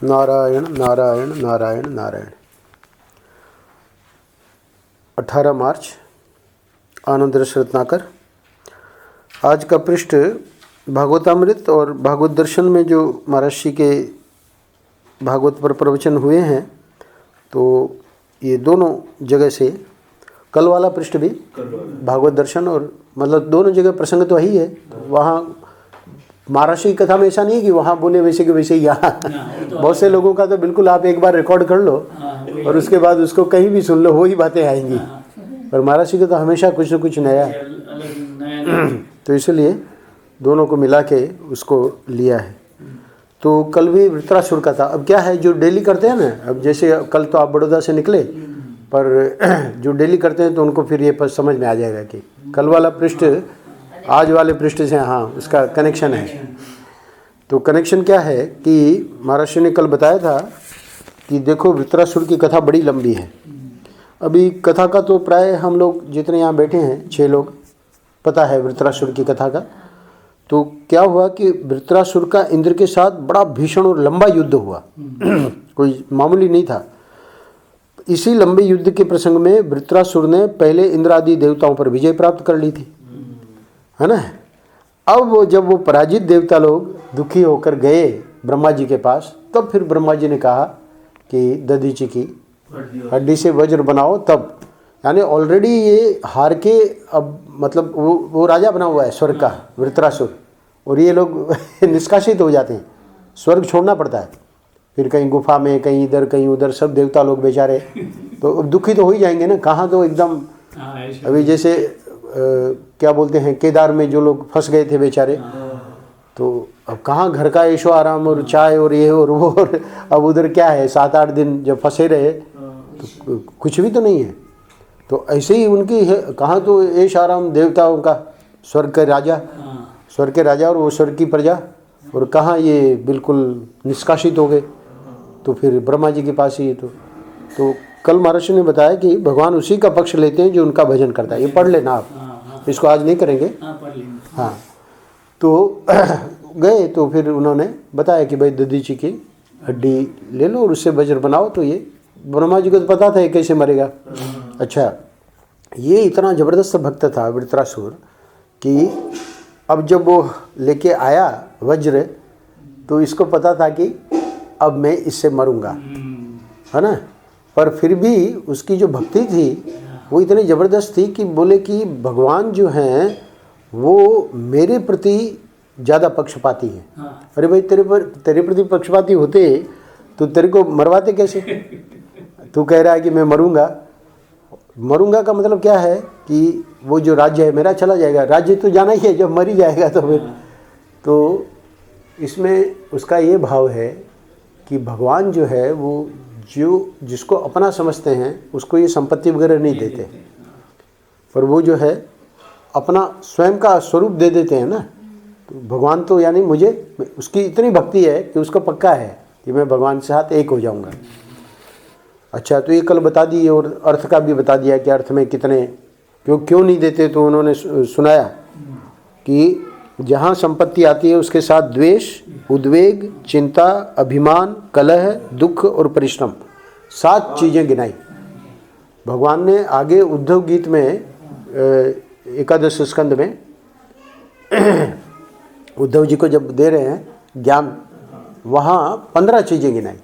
नारायण नारायण नारायण नारायण। 18 मार्च आनंद रस रत्नाकर। आज का पृष्ठ भागवतामृत और भागवत दर्शन में जो महाराज जी के भागवत पर प्रवचन हुए हैं, तो ये दोनों जगह से कल वाला पृष्ठ भी भागवत दर्शन और मतलब दोनों जगह प्रसंग तो वही है। तो वहाँ महाराष्ट्र की कथा में ऐसा नहीं है कि वहाँ बोले वैसे के वैसे ही यहाँ बहुत से लोगों का तो बिल्कुल आप एक बार रिकॉर्ड कर लो और उसके बाद उसको कहीं भी सुन लो वही बातें आएंगी, पर महाराष्ट्र का तो हमेशा कुछ न कुछ नया तो इसलिए दोनों को मिला के उसको लिया है। तो कल भी वृत्रासुर का था। अब क्या है जो डेली करते हैं ना, अब जैसे कल तो आप बड़ौदा से निकले, पर जो डेली करते हैं तो उनको फिर ये समझ में आ जाएगा कि कल वाला पृष्ठ आज वाले पृष्ठ से हाँ उसका कनेक्शन है। तो कनेक्शन क्या है कि महाराज ने कल बताया था कि देखो वृत्रासुर की कथा बड़ी लंबी है। अभी कथा का तो प्राय हम लोग जितने यहाँ बैठे हैं 6 लोग पता है वृत्रासुर की कथा का। तो क्या हुआ कि वृत्रासुर का इंद्र के साथ बड़ा भीषण और लंबा युद्ध हुआ कोई मामूली नहीं था। इसी लंबे युद्ध के प्रसंग में वृत्रासुर ने पहले इंद्र आदि देवताओं पर विजय प्राप्त कर ली थी, है ना। अब जब वो पराजित देवता लोग दुखी होकर गए ब्रह्मा जी के पास, तब फिर ब्रह्मा जी ने कहा कि दधीची की हड्डी से वज्र बनाओ। तब यानी ऑलरेडी ये हार के अब मतलब वो राजा बना हुआ है स्वर्ग का वृत्रासुर, और ये लोग निष्कासित हो जाते हैं, स्वर्ग छोड़ना पड़ता है। फिर कहीं गुफा में, कहीं इधर कहीं उधर, सब देवता लोग बेचारे तो दुखी तो हो ही जाएंगे ना। कहाँ तो एकदम अभी जैसे क्या बोलते हैं केदार में जो लोग फंस गए थे बेचारे, तो अब कहाँ घर का ऐशो आराम और चाय और ये और वो, और अब उधर क्या है 7-8 दिन जब फंसे रहे तो कुछ भी तो नहीं है। तो ऐसे ही उनकी है, कहाँ तो ऐश आराम देवताओं का, स्वर्ग के राजा और वो स्वर्ग की प्रजा, और कहाँ ये बिल्कुल निष्कासित हो गए। तो फिर ब्रह्मा जी के पास ही तो कल महाराज ने बताया कि भगवान उसी का पक्ष लेते हैं जो उनका भजन करता है। ये पढ़ लेना आप, इसको आज नहीं करेंगे। हाँ तो गए तो फिर उन्होंने बताया कि भाई दधीची की हड्डी ले लो और उससे वज्र बनाओ। तो ये ब्रह्मा जी को तो पता था ये कैसे मरेगा। अच्छा, ये इतना ज़बरदस्त भक्त था वृत्रासुर कि अब जब वो लेके आया वज्र, तो इसको पता था कि अब मैं इससे मरूंगा, है ना। पर फिर भी उसकी जो भक्ति थी वो इतनी ज़बरदस्त थी कि बोले कि भगवान जो हैं वो मेरे प्रति ज़्यादा पक्षपाती हैं। अरे भाई तेरे प्रति पक्षपाती होते तो तेरे को मरवाते कैसे? तू कह रहा है कि मैं मरूंगा का मतलब क्या है कि वो जो राज्य है मेरा चला जाएगा। राज्य तो जाना ही है, जब मर ही जाएगा तो फिर। तो इसमें उसका ये भाव है कि भगवान जो है वो जिसको अपना समझते हैं उसको ये संपत्ति वगैरह नहीं देते, पर वो जो है अपना स्वयं का स्वरूप दे देते हैं ना। तो भगवान तो यानी मुझे उसकी इतनी भक्ति है कि उसको पक्का है कि मैं भगवान के साथ एक हो जाऊंगा। अच्छा, तो ये कल बता दी और अर्थ का भी बता दिया कि अर्थ में कितने क्यों नहीं देते। तो उन्होंने सुनाया कि जहाँ संपत्ति आती है उसके साथ द्वेष, उद्वेग, चिंता, अभिमान, कलह, दुख और परिश्रम, 7 चीज़ें गिनाई भगवान ने। आगे उद्धव गीत में 11 स्कंद में उद्धव जी को जब दे रहे हैं ज्ञान, वहाँ 15 चीज़ें गिनाई।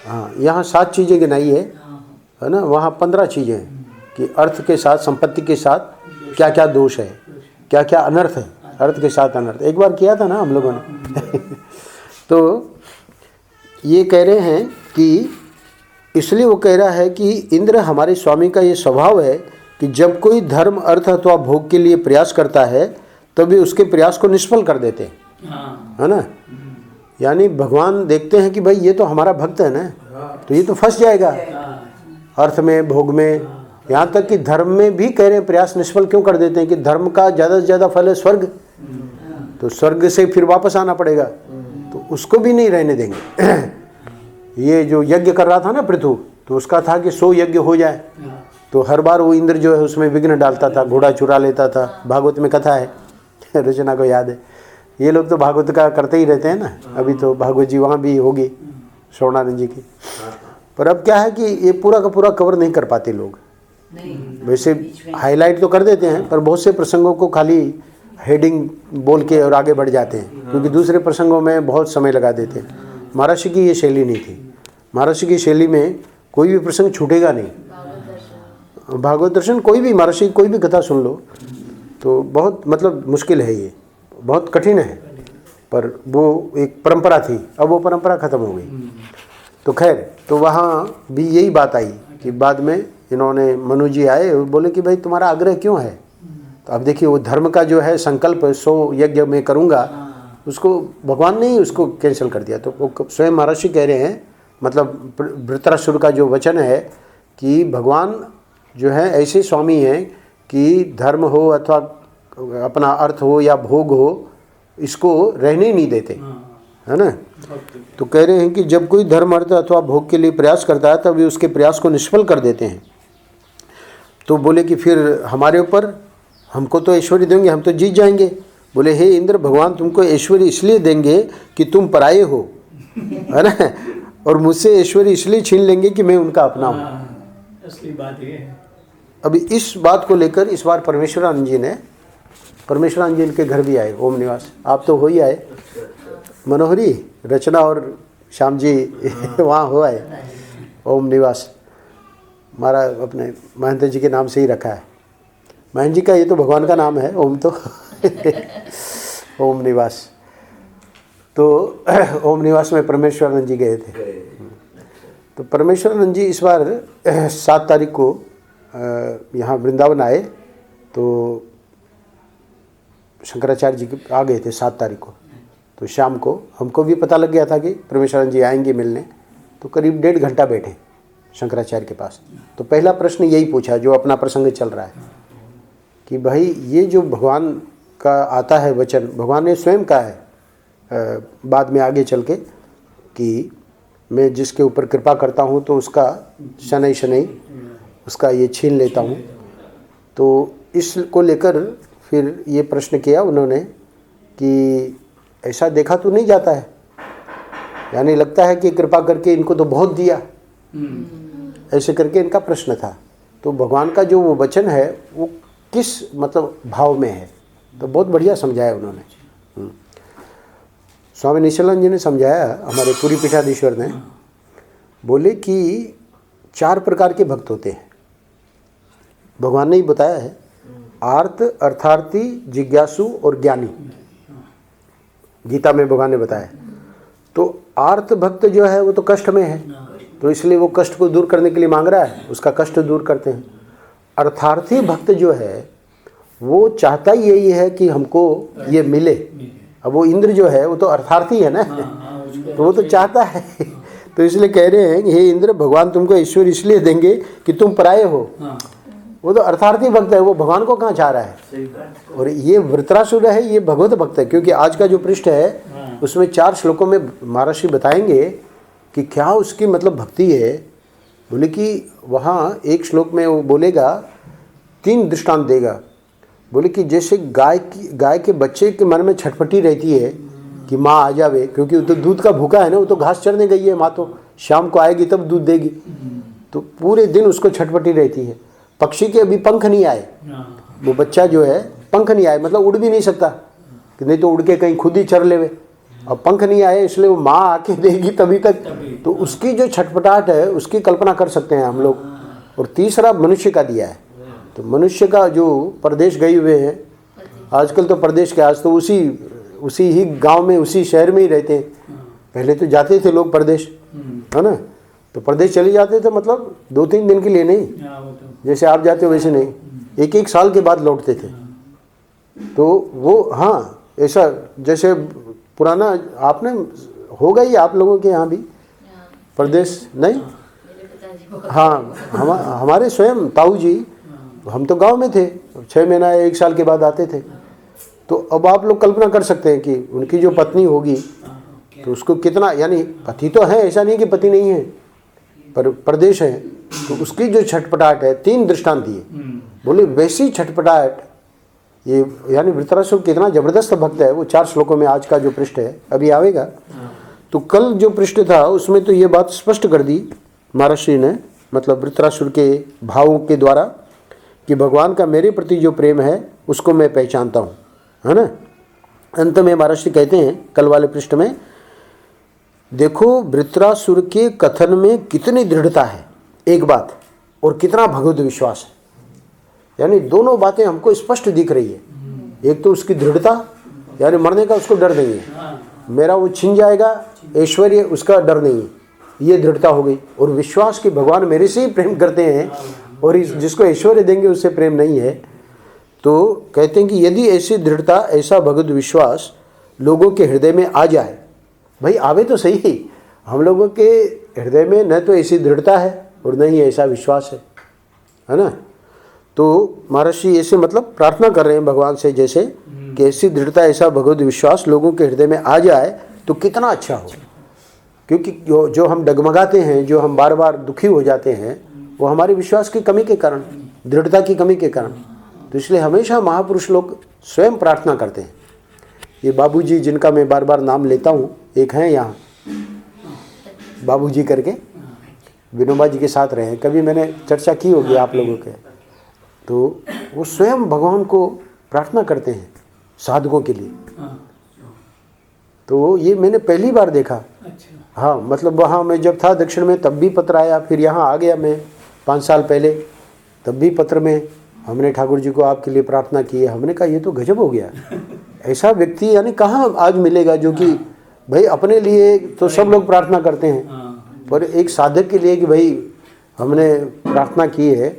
हाँ, यहाँ 7 चीज़ें गिनाई है ना, वहाँ 15 चीज़ें हैं कि अर्थ के साथ, संपत्ति के साथ क्या क्या दोष है, क्या क्या अनर्थ है। अर्थ के साथ अनर्थ एक बार किया था ना हम लोगों ने तो ये कह रहे हैं कि इसलिए वो कह रहा है कि इंद्र हमारे स्वामी का ये स्वभाव है कि जब कोई धर्म, अर्थ अथवा भोग के लिए प्रयास करता है तभी उसके प्रयास को निष्फल कर देते हैं, है ना। यानी भगवान देखते हैं कि भाई ये तो हमारा भक्त है ना, तो ये तो फंस जाएगा अर्थ में, भोग में, यहाँ तक कि धर्म में भी कह रहे हैं प्रयास निष्फल क्यों कर देते हैं कि धर्म का ज़्यादा से ज़्यादा फल है स्वर्ग, तो स्वर्ग से फिर वापस आना पड़ेगा, तो उसको भी नहीं रहने देंगे। ये जो यज्ञ कर रहा था ना पृथु, तो उसका था कि 100 यज्ञ हो जाए, तो हर बार वो इंद्र जो है उसमें विघ्न डालता था, घोड़ा चुरा लेता था। भागवत में कथा है रचना को याद है। ये लोग तो भागवत का करते ही रहते हैं ना। अभी तो भागवत जी वहाँ भी होगी, श्रवणानंद जी की। पर अब क्या है कि ये पूरा का पूरा कवर नहीं कर पाते लोग। वैसे हाईलाइट तो कर देते हैं, पर बहुत से प्रसंगों को खाली हेडिंग बोल के और आगे बढ़ जाते हैं, क्योंकि दूसरे प्रसंगों में बहुत समय लगा देते हैं। महाराज जी की ये शैली नहीं थी। महाराज जी की शैली में कोई भी प्रसंग छूटेगा नहीं। भागवत दर्शन कोई भी, महाराज जी कोई भी कथा सुन लो तो बहुत मतलब मुश्किल है, ये बहुत कठिन है, पर वो एक परंपरा थी, अब वो परंपरा ख़त्म हो गई। तो खैर, तो वहाँ भी यही बात आई कि बाद में इन्होंने मनु जी आए और बोले कि भाई तुम्हारा आग्रह क्यों है। तो अब देखिए, वो धर्म का जो है संकल्प 100 यज्ञ में करूँगा, उसको भगवान ने ही उसको कैंसिल कर दिया। तो वो स्वयं महाराज जी कह रहे हैं, मतलब वृत्रासुर का जो वचन है कि भगवान जो है ऐसे स्वामी हैं कि धर्म हो अथवा अपना अर्थ हो या भोग हो, इसको रहने ही नहीं देते, है ना। तो कह रहे हैं कि जब कोई धर्म अर्थ अथवा भोग के लिए प्रयास करता है तब वे उसके प्रयास को निष्फल कर देते हैं। तो बोले कि फिर हमारे ऊपर, हमको तो ऐश्वर्य देंगे, हम तो जीत जाएंगे। बोले हे इंद्र, भगवान तुमको ऐश्वर्य इसलिए देंगे कि तुम पराये हो, है ना, और मुझसे ऐश्वर्य इसलिए छीन लेंगे कि मैं उनका अपना हूँ। असली बात ये है। अभी इस बात को लेकर इस बार परमेश्वरानंद जी के घर भी आए, ओम निवास। आप तो हो ही आए, मनोहरी, रचना और श्याम जी वहाँ हो आए। ओम निवास हमारा अपने महंत जी के नाम से ही रखा है। महंत जी का ये तो भगवान का नाम है, ओम तो ओम निवास। तो ओम निवास में परमेश्वरानंद जी गए थे। तो परमेश्वरानंद जी इस बार 7 तारीख को यहाँ वृंदावन आए। तो शंकराचार्य जी आ गए थे 7 तारीख को। तो शाम को हमको भी पता लग गया था कि परमेश्वरानंद जी आएंगे मिलने। तो करीब 1.5 घंटा बैठे शंकराचार्य के पास। तो पहला प्रश्न यही पूछा जो अपना प्रसंग चल रहा है कि भाई ये जो भगवान का आता है वचन, भगवान ने स्वयं कहा है बाद में आगे चल के कि मैं जिसके ऊपर कृपा करता हूँ तो उसका शनै शनै उसका ये छीन लेता हूँ। तो इसको लेकर फिर ये प्रश्न किया उन्होंने कि ऐसा देखा तो नहीं जाता है, यानी लगता है कि कृपा करके इनको तो बहुत दिया, ऐसे करके इनका प्रश्न था। तो भगवान का जो वो वचन है वो किस मतलब भाव में है, तो बहुत बढ़िया समझाया उन्होंने। स्वामी निश्चलानंद जी ने समझाया, हमारे पूरी पीठाधीश्वर ने, बोले कि 4 प्रकार के भक्त होते हैं। भगवान ने ही बताया है, आर्त, अर्थार्थी, जिज्ञासु और ज्ञानी। गीता में भगवान ने बताया। तो आर्त भक्त जो है वो तो कष्ट में है, तो इसलिए वो कष्ट को दूर करने के लिए मांग रहा है, उसका कष्ट दूर करते हैं। अर्थार्थी भक्त जो है वो चाहता ही यही है कि हमको ये मिले। अब वो इंद्र जो है वो तो अर्थार्थी है ना, तो वो तो चाहता है। तो इसलिए कह रहे हैं कि हे इंद्र, भगवान तुमको ईश्वर इसलिए देंगे कि तुम पराये हो। वो तो अर्थार्थी भक्त है, वो भगवान को कहाँ चाह रहा है। और ये वृत्रासुर है, ये भगवत भक्त है। क्योंकि आज का जो पृष्ठ है उसमें 4 श्लोकों में महर्षि बताएंगे कि क्या उसकी मतलब भक्ति है। बोले कि वहाँ एक श्लोक में वो बोलेगा, 3 दृष्टांत देगा। बोले कि जैसे गाय के बच्चे के मन में छटपटी रहती है कि माँ आ जावे, क्योंकि वो तो दूध का भूखा है ना, वो तो घास चरने गई है, माँ तो शाम को आएगी तब दूध देगी, तो पूरे दिन उसको छटपटी रहती है। पक्षी के अभी पंख नहीं आए, वो बच्चा जो है पंख नहीं आए, मतलब उड़ भी नहीं सकता, कि नहीं तो उड़ के कहीं खुद ही चर लेवे। अब पंख नहीं आए इसलिए वो माँ आके देगी तभी तक, तो उसकी जो छटपटाहट है उसकी कल्पना कर सकते हैं हम लोग। और तीसरा मनुष्य का दिया है। तो मनुष्य का जो परदेश गए हुए हैं, आजकल तो परदेश के, आज तो उसी ही गांव में, उसी शहर में ही रहते हैं। पहले तो जाते थे लोग परदेश, है ना, तो परदेश चले जाते थे, मतलब 2-3 दिन के लिए नहीं, जैसे आप जाते हो वैसे नहीं, 1-1 साल के बाद लौटते थे। तो वो हाँ, ऐसा जैसे पुराना आपने होगा ही आप लोगों के यहाँ भी परदेश नहीं। हाँ, हमारे स्वयं ताऊ जी, हम तो गांव में थे, 6 महीना 1 साल के बाद आते थे। तो अब आप लोग कल्पना कर सकते हैं कि उनकी जो पत्नी होगी तो उसको कितना, यानी पति तो है, ऐसा नहीं कि पति नहीं है, पर परदेश है, तो उसकी जो छटपटाहट है, 3 दृष्टांत दिए। बोले वैसी छटपटाहट ये, यानी वृत्रासुर कितना जबरदस्त भक्त है। वो 4 श्लोकों में आज का जो पृष्ठ है अभी आवेगा, तो कल जो पृष्ठ था उसमें तो ये बात स्पष्ट कर दी महाराज श्री ने, मतलब वृत्रासुर के भावों के द्वारा, कि भगवान का मेरे प्रति जो प्रेम है उसको मैं पहचानता हूँ, है ना। अंत में महाराज श्री कहते हैं कल वाले पृष्ठ में, देखो वृत्रासुर के कथन में कितनी दृढ़ता है एक बात, और कितना भगवत विश्वास है, यानी दोनों बातें हमको स्पष्ट दिख रही है। एक तो उसकी दृढ़ता, यानी मरने का उसको डर नहीं है, मेरा वो छिन जाएगा ऐश्वर्य उसका डर नहीं है, ये दृढ़ता हो गई। और विश्वास कि भगवान मेरे से ही प्रेम करते हैं और जिसको ऐश्वर्य देंगे उससे प्रेम नहीं है। तो कहते हैं कि यदि ऐसी दृढ़ता, ऐसा भगवत विश्वास लोगों के हृदय में आ जाए, भाई आवे तो सही, हम लोगों के हृदय में न तो ऐसी दृढ़ता है और न ही ऐसा विश्वास है ना। तो महर्षि ऐसे मतलब प्रार्थना कर रहे हैं भगवान से, जैसे कि ऐसी दृढ़ता, ऐसा भगवत विश्वास लोगों के हृदय में आ जाए तो कितना अच्छा हो। क्योंकि जो हम डगमगाते हैं, जो हम बार बार दुखी हो जाते हैं, वो हमारे विश्वास की कमी के कारण, दृढ़ता की कमी के कारण। तो इसलिए हमेशा महापुरुष लोग स्वयं प्रार्थना करते हैं। ये बाबूजी जिनका मैं बार बार नाम लेता हूँ, एक हैं यहाँ बाबूजी करके, विनोबा जी के साथ रहे हैं, कभी मैंने चर्चा की होगी आप लोगों के। तो वो स्वयं भगवान को प्रार्थना करते हैं साधकों के लिए। तो ये मैंने पहली बार देखा। हाँ, मतलब वहाँ मैं जब था दक्षिण में तब भी पत्र आया, फिर यहाँ आ गया मैं 5 साल पहले, तब भी पत्र में हमने ठाकुर जी को आपके लिए प्रार्थना की है। हमने कहा ये तो गजब हो गया, ऐसा व्यक्ति यानी कहाँ आज मिलेगा जो कि भाई अपने लिए तो सब लोग प्रार्थना करते हैं, पर एक साधक के लिए कि भाई हमने प्रार्थना की है,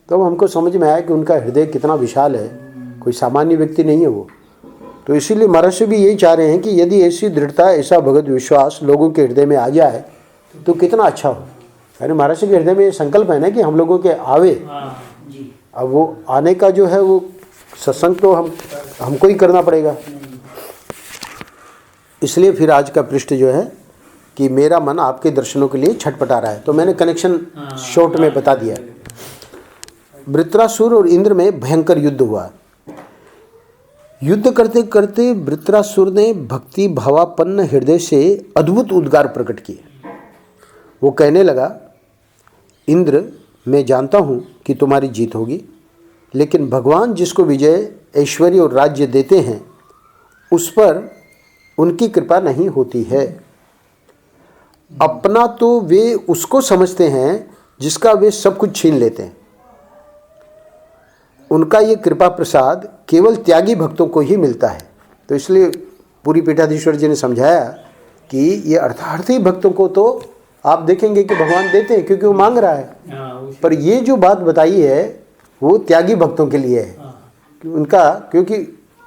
तो हमको समझ में आया कि उनका हृदय कितना विशाल है, कोई सामान्य व्यक्ति नहीं है वो। तो इसीलिए महर्षि भी यही चाह रहे हैं कि यदि ऐसी दृढ़ता, ऐसा भगवत विश्वास लोगों के हृदय में आ जाए तो कितना अच्छा हो। यानी महर्षि के हृदय में ये संकल्प है ना कि हम लोगों के आवे। अब वो आने का जो है वो सत्संग तो हमको ही करना पड़ेगा। इसलिए फिर आज का पृष्ठ जो है कि मेरा मन आपके दर्शनों के लिए छटपटा रहा है। तो मैंने कनेक्शन शॉर्ट में बता दिया। वृत्रासुर और इंद्र में भयंकर युद्ध हुआ। युद्ध करते करते वृत्रासुर ने भक्ति भावापन्न हृदय से अद्भुत उद्गार प्रकट किए। वो कहने लगा, इंद्र मैं जानता हूँ कि तुम्हारी जीत होगी, लेकिन भगवान जिसको विजय, ऐश्वर्य और राज्य देते हैं उस पर उनकी कृपा नहीं होती है। अपना तो वे उसको समझते हैं जिसका वे सब कुछ छीन लेते हैं। उनका ये कृपा प्रसाद केवल त्यागी भक्तों को ही मिलता है। तो इसलिए पूरी पीठाधीश्वर जी ने समझाया कि ये अर्थार्थी भक्तों को तो आप देखेंगे कि भगवान देते हैं क्योंकि वो मांग रहा है, पर ये जो बात बताई है वो त्यागी भक्तों के लिए है। उनका क्योंकि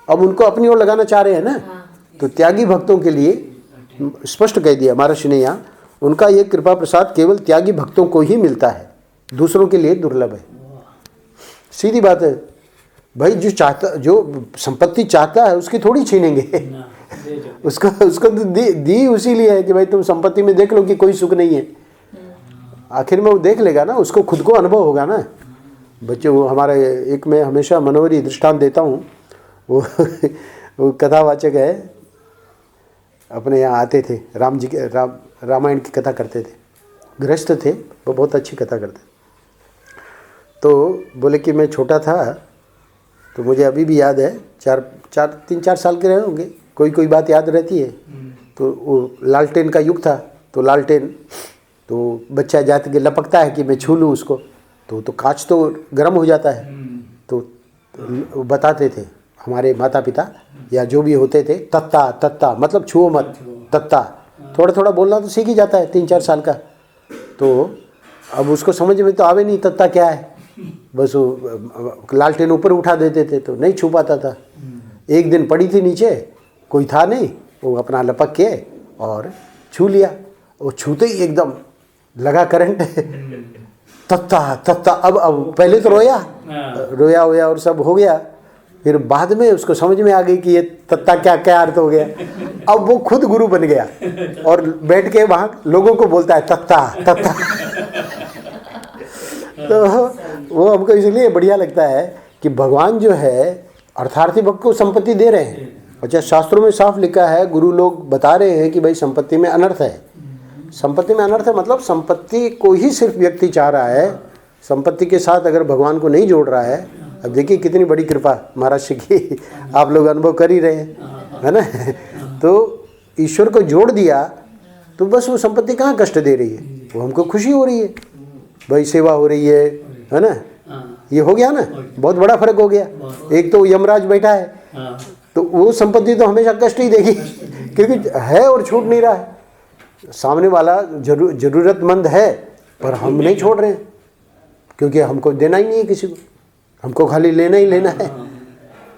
अब उनको अपनी ओर लगाना चाह रहे हैं ना, तो त्यागी भक्तों के लिए स्पष्ट कह दिया महर्षि ने यहाँ, उनका ये कृपा प्रसाद केवल त्यागी भक्तों को ही मिलता है, दूसरों के लिए दुर्लभ है। सीधी बात है भाई, जो संपत्ति चाहता है उसकी थोड़ी छीनेंगे उसको तो दी उसी लिए है कि भाई तुम संपत्ति में देख लो कि कोई सुख नहीं है। आखिर में वो देख लेगा ना, उसको खुद को अनुभव होगा ना। बच्चे वो हमारा एक मैं हमेशा मनोहरी दृष्टांत देता हूँ, वो कथावाचक है, अपने यहाँ आते थे, राम जी के रामायण की कथा करते थे, गृहस्थ थे, वो बहुत अच्छी कथा करते। तो बोले कि मैं छोटा था, तो मुझे अभी भी याद है, 3-4 साल के रहे होंगे, कोई बात याद रहती है। तो वो लालटेन का युग था, तो लालटेन तो बच्चा जाते के लपकता है कि मैं छू लूँ उसको, तो कांच तो गर्म हो जाता है। तो बताते थे हमारे माता पिता या जो भी होते थे, तत्ता मतलब छुओ मत, तत्ता थोड़ा थोड़ा बोलना तो सीख ही जाता है 3-4 साल का। तो अब उसको समझ में तो आवे नहीं तत्ता क्या है, बस वो लालटेन ऊपर उठा देते थे तो नहीं छू पाता था। एक दिन पड़ी थी नीचे, कोई था नहीं, वो अपना लपक के और छू लिया। वो छूते ही एकदम लगा करंट तत्ता। अब पहले तो रोया और सब हो गया, फिर बाद में उसको समझ में आ गई कि ये तत्ता क्या अर्थ हो गया। अब वो खुद गुरु बन गया और बैठ के वहाँ लोगों को बोलता है तत्ता। तो वो हमको इसलिए बढ़िया लगता है कि भगवान जो है अर्थार्थी भक्त को संपत्ति दे रहे हैं, अच्छा, शास्त्रों में साफ लिखा है, गुरु लोग बता रहे हैं कि भाई संपत्ति में अनर्थ है। संपत्ति में अनर्थ है मतलब संपत्ति को ही सिर्फ व्यक्ति चाह रहा है, संपत्ति के साथ अगर भगवान को नहीं जोड़ रहा है। अब देखिए कितनी बड़ी कृपा महाराज जी की, आप लोग अनुभव कर ही रहे हैं, है ना। तो ईश्वर को जोड़ दिया तो बस वो संपत्ति कहाँ कष्ट दे रही है, वो हमको खुशी हो रही है, भाई सेवा हो रही है ना। ये हो गया ना, बहुत बड़ा फर्क हो गया। एक तो यमराज बैठा है, तो वो संपत्ति तो हमेशा कष्ट ही देगी क्योंकि है और छूट नहीं रहा है। सामने वाला जरूरतमंद है पर हम नहीं छोड़ रहे हैं क्योंकि हमको देना ही नहीं है किसी को, हमको खाली लेना ही लेना है।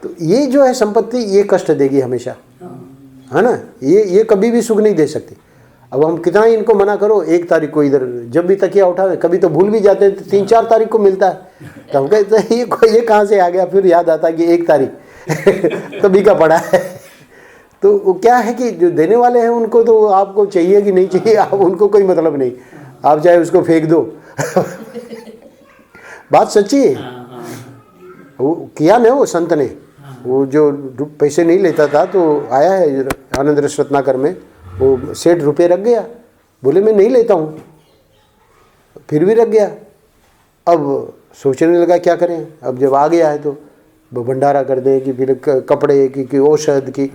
तो ये जो है संपत्ति, ये कष्ट देगी हमेशा, है ना। ये कभी भी सुख नहीं दे सकती। अब हम कितना ही इनको मना करो, 1 तारीख को इधर जब भी तकिया उठावे, कभी तो भूल भी जाते हैं, तो 3-4 तारीख को मिलता है। तो हम कहते हैं ये कहाँ से आ गया, फिर याद आता है कि 1 तारीख तभी का पड़ा है। तो वो क्या है कि जो देने वाले हैं उनको तो आपको चाहिए कि नहीं चाहिए, आप उनको कोई मतलब नहीं, आप चाहे उसको फेंक दो। बात सच्ची है। वो किया ना वो संत ने, वो जो पैसे नहीं लेता था तो आया है आनंद रस रत्नाकर में, वो सेठ रुपये रख गया, बोले मैं नहीं लेता हूँ, फिर भी रख गया। अब सोचने लगा क्या करें, अब जब आ गया है तो वो भंडारा कर दे कि फिर कपड़े की औषध की।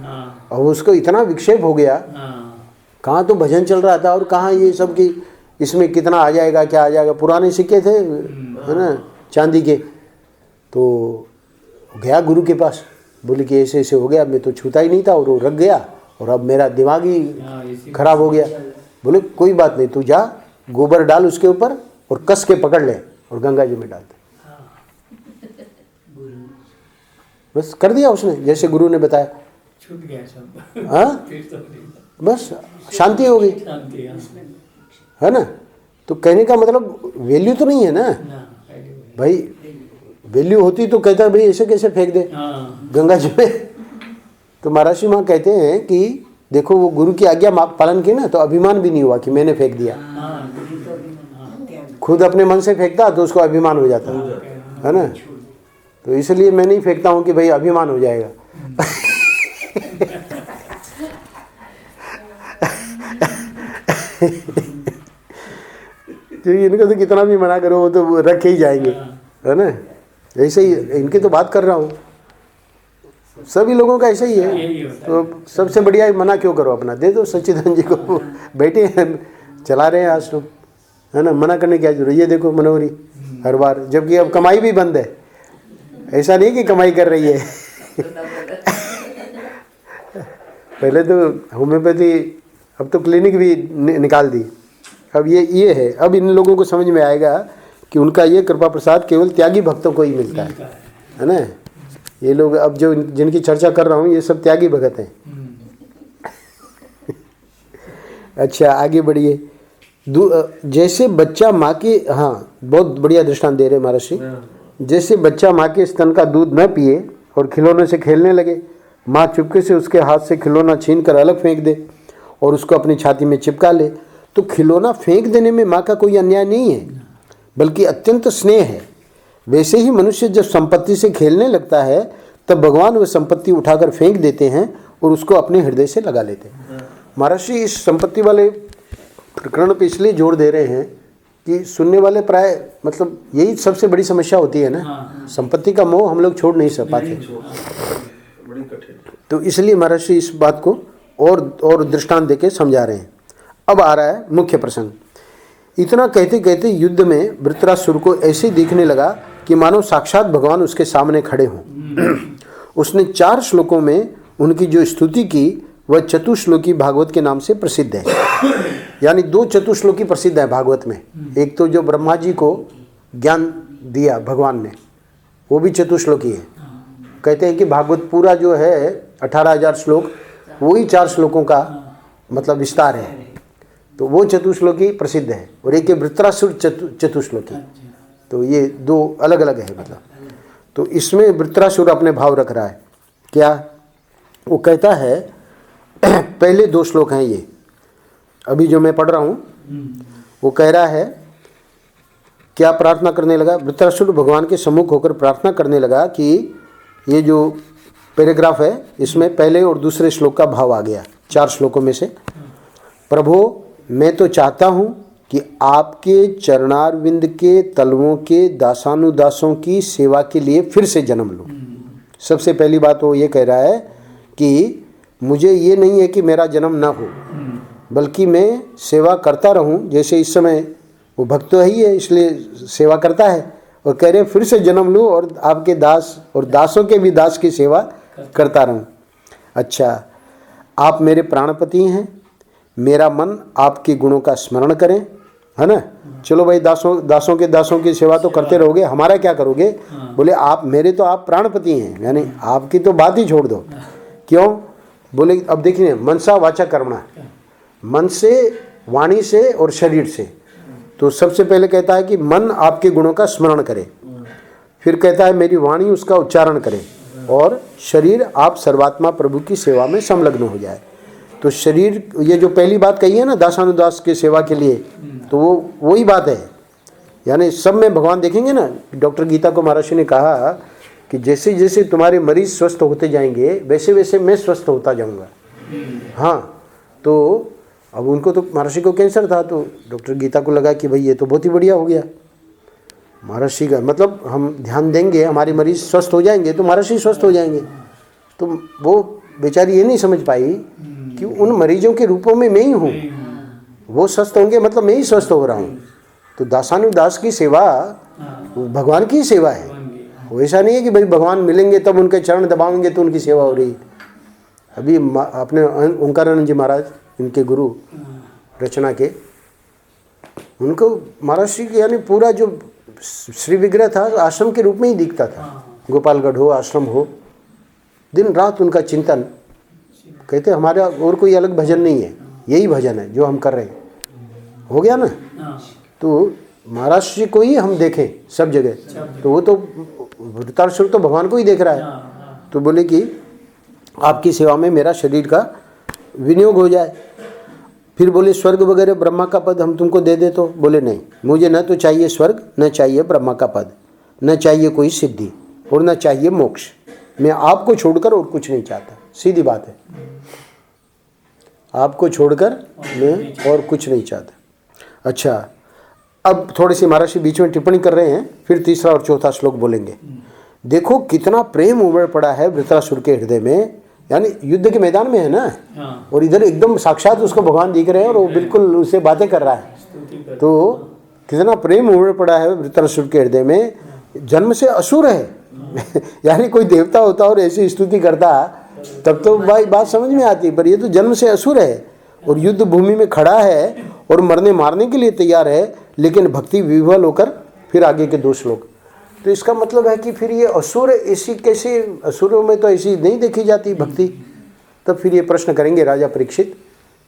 और उसको इतना विक्षेप हो गया, कहाँ तो भजन चल रहा था और कहाँ ये सब की इसमें कितना आ जाएगा क्या आ जाएगा। पुराने सिक्के थे, है ना, चांदी के। तो गया गुरु के पास, बोले कि ऐसे ऐसे हो गया, मैं तो छूता ही नहीं था और वो रख गया और अब मेरा दिमाग ही खराब हो गया। बोले कोई बात नहीं, तू जा गोबर डाल उसके ऊपर और कस के पकड़ ले और गंगा जी में डाल दे। बस कर दिया उसने जैसे गुरु ने बताया, छूट गया सब। हाँ, बस शांति हो गई, है ना। तो कहने का मतलब वैल्यू तो नहीं है ना भाई, वैल्यू होती तो कहता भाई ऐसे कैसे फेंक दे गंगा जी में। तो महाराज जी माँ कहते हैं कि देखो वो गुरु की आज्ञा पालन की ना, तो अभिमान भी नहीं हुआ कि मैंने फेंक दिया। खुद अपने मन से फेंकता तो उसको अभिमान हो जाता, है ना। तो इसलिए मैं नहीं फेंकता हूँ कि भाई अभिमान हो जाएगा। तो इनको तो कितना भी मना करो वो तो रख ही जाएंगे, है ना। ऐसे ही इनकी तो बात कर रहा हूँ, सभी लोगों का ऐसा ही है। तो सबसे बढ़िया मना क्यों करो, अपना दे दो सच्चिदानंद जी को, बैठे हैं चला रहे हैं आश्रम, है ना। मना करने की क्या जरूरत। ये देखो मनोहरी हर बार, जबकि अब कमाई भी बंद है, ऐसा नहीं कि कमाई कर रही है। पहले तो होम्योपैथी, अब तो क्लिनिक भी निकाल दी। अब ये है, अब इन लोगों को समझ में आएगा कि उनका ये कृपा प्रसाद केवल त्यागी भक्तों को ही मिलता है ना। ये लोग अब जो जिनकी चर्चा कर रहा हूँ ये सब त्यागी भगत हैं। अच्छा आगे बढ़िए। जैसे बच्चा माँ की, हाँ बहुत बढ़िया दृष्टांत दे रहे महाराज जी। जैसे बच्चा माँ के स्तन का दूध न पिए और खिलौने से खेलने लगे, माँ चुपके से उसके हाथ से खिलौना छीन कर अलग फेंक दे और उसको अपनी छाती में चिपका ले, तो खिलौना फेंक देने में माँ का कोई अन्याय नहीं है, बल्कि अत्यंत स्नेह है। वैसे ही मनुष्य जब संपत्ति से खेलने लगता है तब भगवान वह संपत्ति उठाकर फेंक देते हैं और उसको अपने हृदय से लगा लेते हैं। महाराज जी इस संपत्ति वाले प्रकरण पर इसलिए जोर दे रहे हैं कि सुनने वाले प्राय मतलब यही सबसे बड़ी समस्या होती है ना, संपत्ति का मोह हम लोग छोड़ नहीं पाते। तो इसलिए महाराज जी इस बात को और दृष्टांत देके समझा रहे हैं। अब आ रहा है मुख्य प्रसंग। इतना कहते कहते युद्ध में वृत्रासुर को ऐसे दिखने लगा कि मानो साक्षात भगवान उसके सामने खड़े हों। उसने 4 श्लोकों में उनकी जो स्तुति की वह चतुश्लोकी भागवत के नाम से प्रसिद्ध है। यानी 2 चतुश्लोकी प्रसिद्ध है भागवत में। एक तो जो ब्रह्मा जी को ज्ञान दिया भगवान ने, वो भी चतुश्लोकी है। कहते हैं कि भागवत पूरा जो है 18,000 श्लोक, वही 4 श्लोकों का मतलब विस्तार है। तो वो चतुश्लोकी प्रसिद्ध है और एक वृत्रासुर चतुश्लोकी। तो ये 2 अलग अलग है मतलब। तो इसमें वृत्रासुर अपने भाव रख रहा है। क्या वो कहता है, पहले 2 श्लोक हैं ये अभी जो मैं पढ़ रहा हूँ। वो कह रहा है क्या प्रार्थना करने लगा, वृत्रासुर भगवान के सम्मुख होकर प्रार्थना करने लगा कि ये जो पैराग्राफ है, इसमें पहले और दूसरे श्लोक का भाव आ गया 4 श्लोकों में से। प्रभु, मैं तो चाहता हूँ कि आपके चरणारविंद के तलवों के दासानुदासों की सेवा के लिए फिर से जन्म लूँ। सबसे पहली बात वो ये कह रहा है कि मुझे ये नहीं है कि मेरा जन्म ना हो, बल्कि मैं सेवा करता रहूं। जैसे इस समय वो भक्त तो ही है, इसलिए सेवा करता है, और कह रहे फिर से जन्म लूं और आपके दास और दासों के भी दास की सेवा करता रहूं। अच्छा, आप मेरे प्राणपति हैं, मेरा मन आपके गुणों का स्मरण करें, है ना। चलो भाई, दासों की सेवा तो करते रहोगे, हमारा क्या करोगे? बोले आप मेरे तो आप प्राणपति हैं, यानी आपकी तो बात ही छोड़ दो। क्यों? बोले अब देखिए, मनसा वाचा कर्मणा, मन से, वाणी से और शरीर से। तो सबसे पहले कहता है कि मन आपके गुणों का स्मरण करे, फिर कहता है मेरी वाणी उसका उच्चारण करे, और शरीर आप सर्वात्मा प्रभु की सेवा में संलग्न हो जाए। तो शरीर, ये जो पहली बात कही है ना दासानुदास की सेवा के लिए, तो वो वही बात है। यानी सब में भगवान देखेंगे ना, डॉक्टर गीता को महर्षि ने कहा कि जैसे जैसे तुम्हारे मरीज स्वस्थ होते जाएंगे वैसे वैसे मैं स्वस्थ होता जाऊंगा। हाँ, तो अब उनको तो महर्षि को कैंसर था, तो डॉक्टर गीता को लगा कि भाई ये तो बहुत ही बढ़िया हो गया महर्षि का, मतलब हम ध्यान देंगे हमारे मरीज स्वस्थ हो जाएंगे तो महर्षि स्वस्थ हो जाएंगे। तो वो बेचारी ये नहीं समझ पाई कि उन मरीजों के रूपों में मैं ही हूँ, वो स्वस्थ होंगे मतलब मैं ही स्वस्थ हो रहा हूँ। तो दासानुदास की सेवा भगवान की सेवा है, वो ऐसा नहीं है कि भाई भगवान मिलेंगे तब उनके चरण दबाएंगे तो उनकी सेवा हो रही। अभी अपने ओंकारानंद जी महाराज, इनके गुरु रचना के, उनको महाराज श्री के यानी पूरा जो श्री विग्रह था आश्रम के रूप में ही दिखता था। गोपालगढ़ हो, आश्रम हो, दिन रात उनका चिंतन। कहते हमारा और कोई अलग भजन नहीं है, यही भजन है जो हम कर रहे हैं। हो गया ना। तो महाराज श्री को ही हम देखें सब जगह, तो वो तो वृत्रासुर तो भगवान को ही देख रहा है। तो बोले कि आपकी सेवा में मेरा शरीर का विनियोग हो जाए। फिर बोले स्वर्ग वगैरह ब्रह्मा का पद हम तुमको दे दे, तो बोले नहीं, मुझे न तो चाहिए स्वर्ग, न चाहिए ब्रह्मा का पद, न चाहिए कोई सिद्धि, और न चाहिए मोक्ष। मैं आपको छोड़कर और कुछ नहीं चाहता। सीधी बात है, आपको छोड़कर मैं और कुछ नहीं चाहता। अच्छा, अब थोड़ी सी महाराज जी बीच में टिप्पणी कर रहे हैं, फिर तीसरा और चौथा श्लोक बोलेंगे। देखो कितना प्रेम उमड़ पड़ा है वृत्रासुर के हृदय में, यानी युद्ध के मैदान में है ना, और इधर एकदम साक्षात उसको भगवान दिख रहे हैं और वो बिल्कुल उससे बातें कर रहा है। तो कितना प्रेम उमड़ पड़ा है वृत्रासुर के हृदय में। जन्म से असुर है यानी कोई देवता होता और ऐसी स्तुति करता तब तो भाई बात समझ में आती, पर ये तो जन्म से असुर है और युद्ध भूमि में खड़ा है और मरने मारने के लिए तैयार है, लेकिन भक्ति विह्वल होकर फिर आगे के 2 श्लोक। तो इसका मतलब है कि फिर ये असुर ऐसी कैसे, असुरों में तो ऐसी नहीं देखी जाती भक्ति। तब फिर ये प्रश्न करेंगे राजा परीक्षित,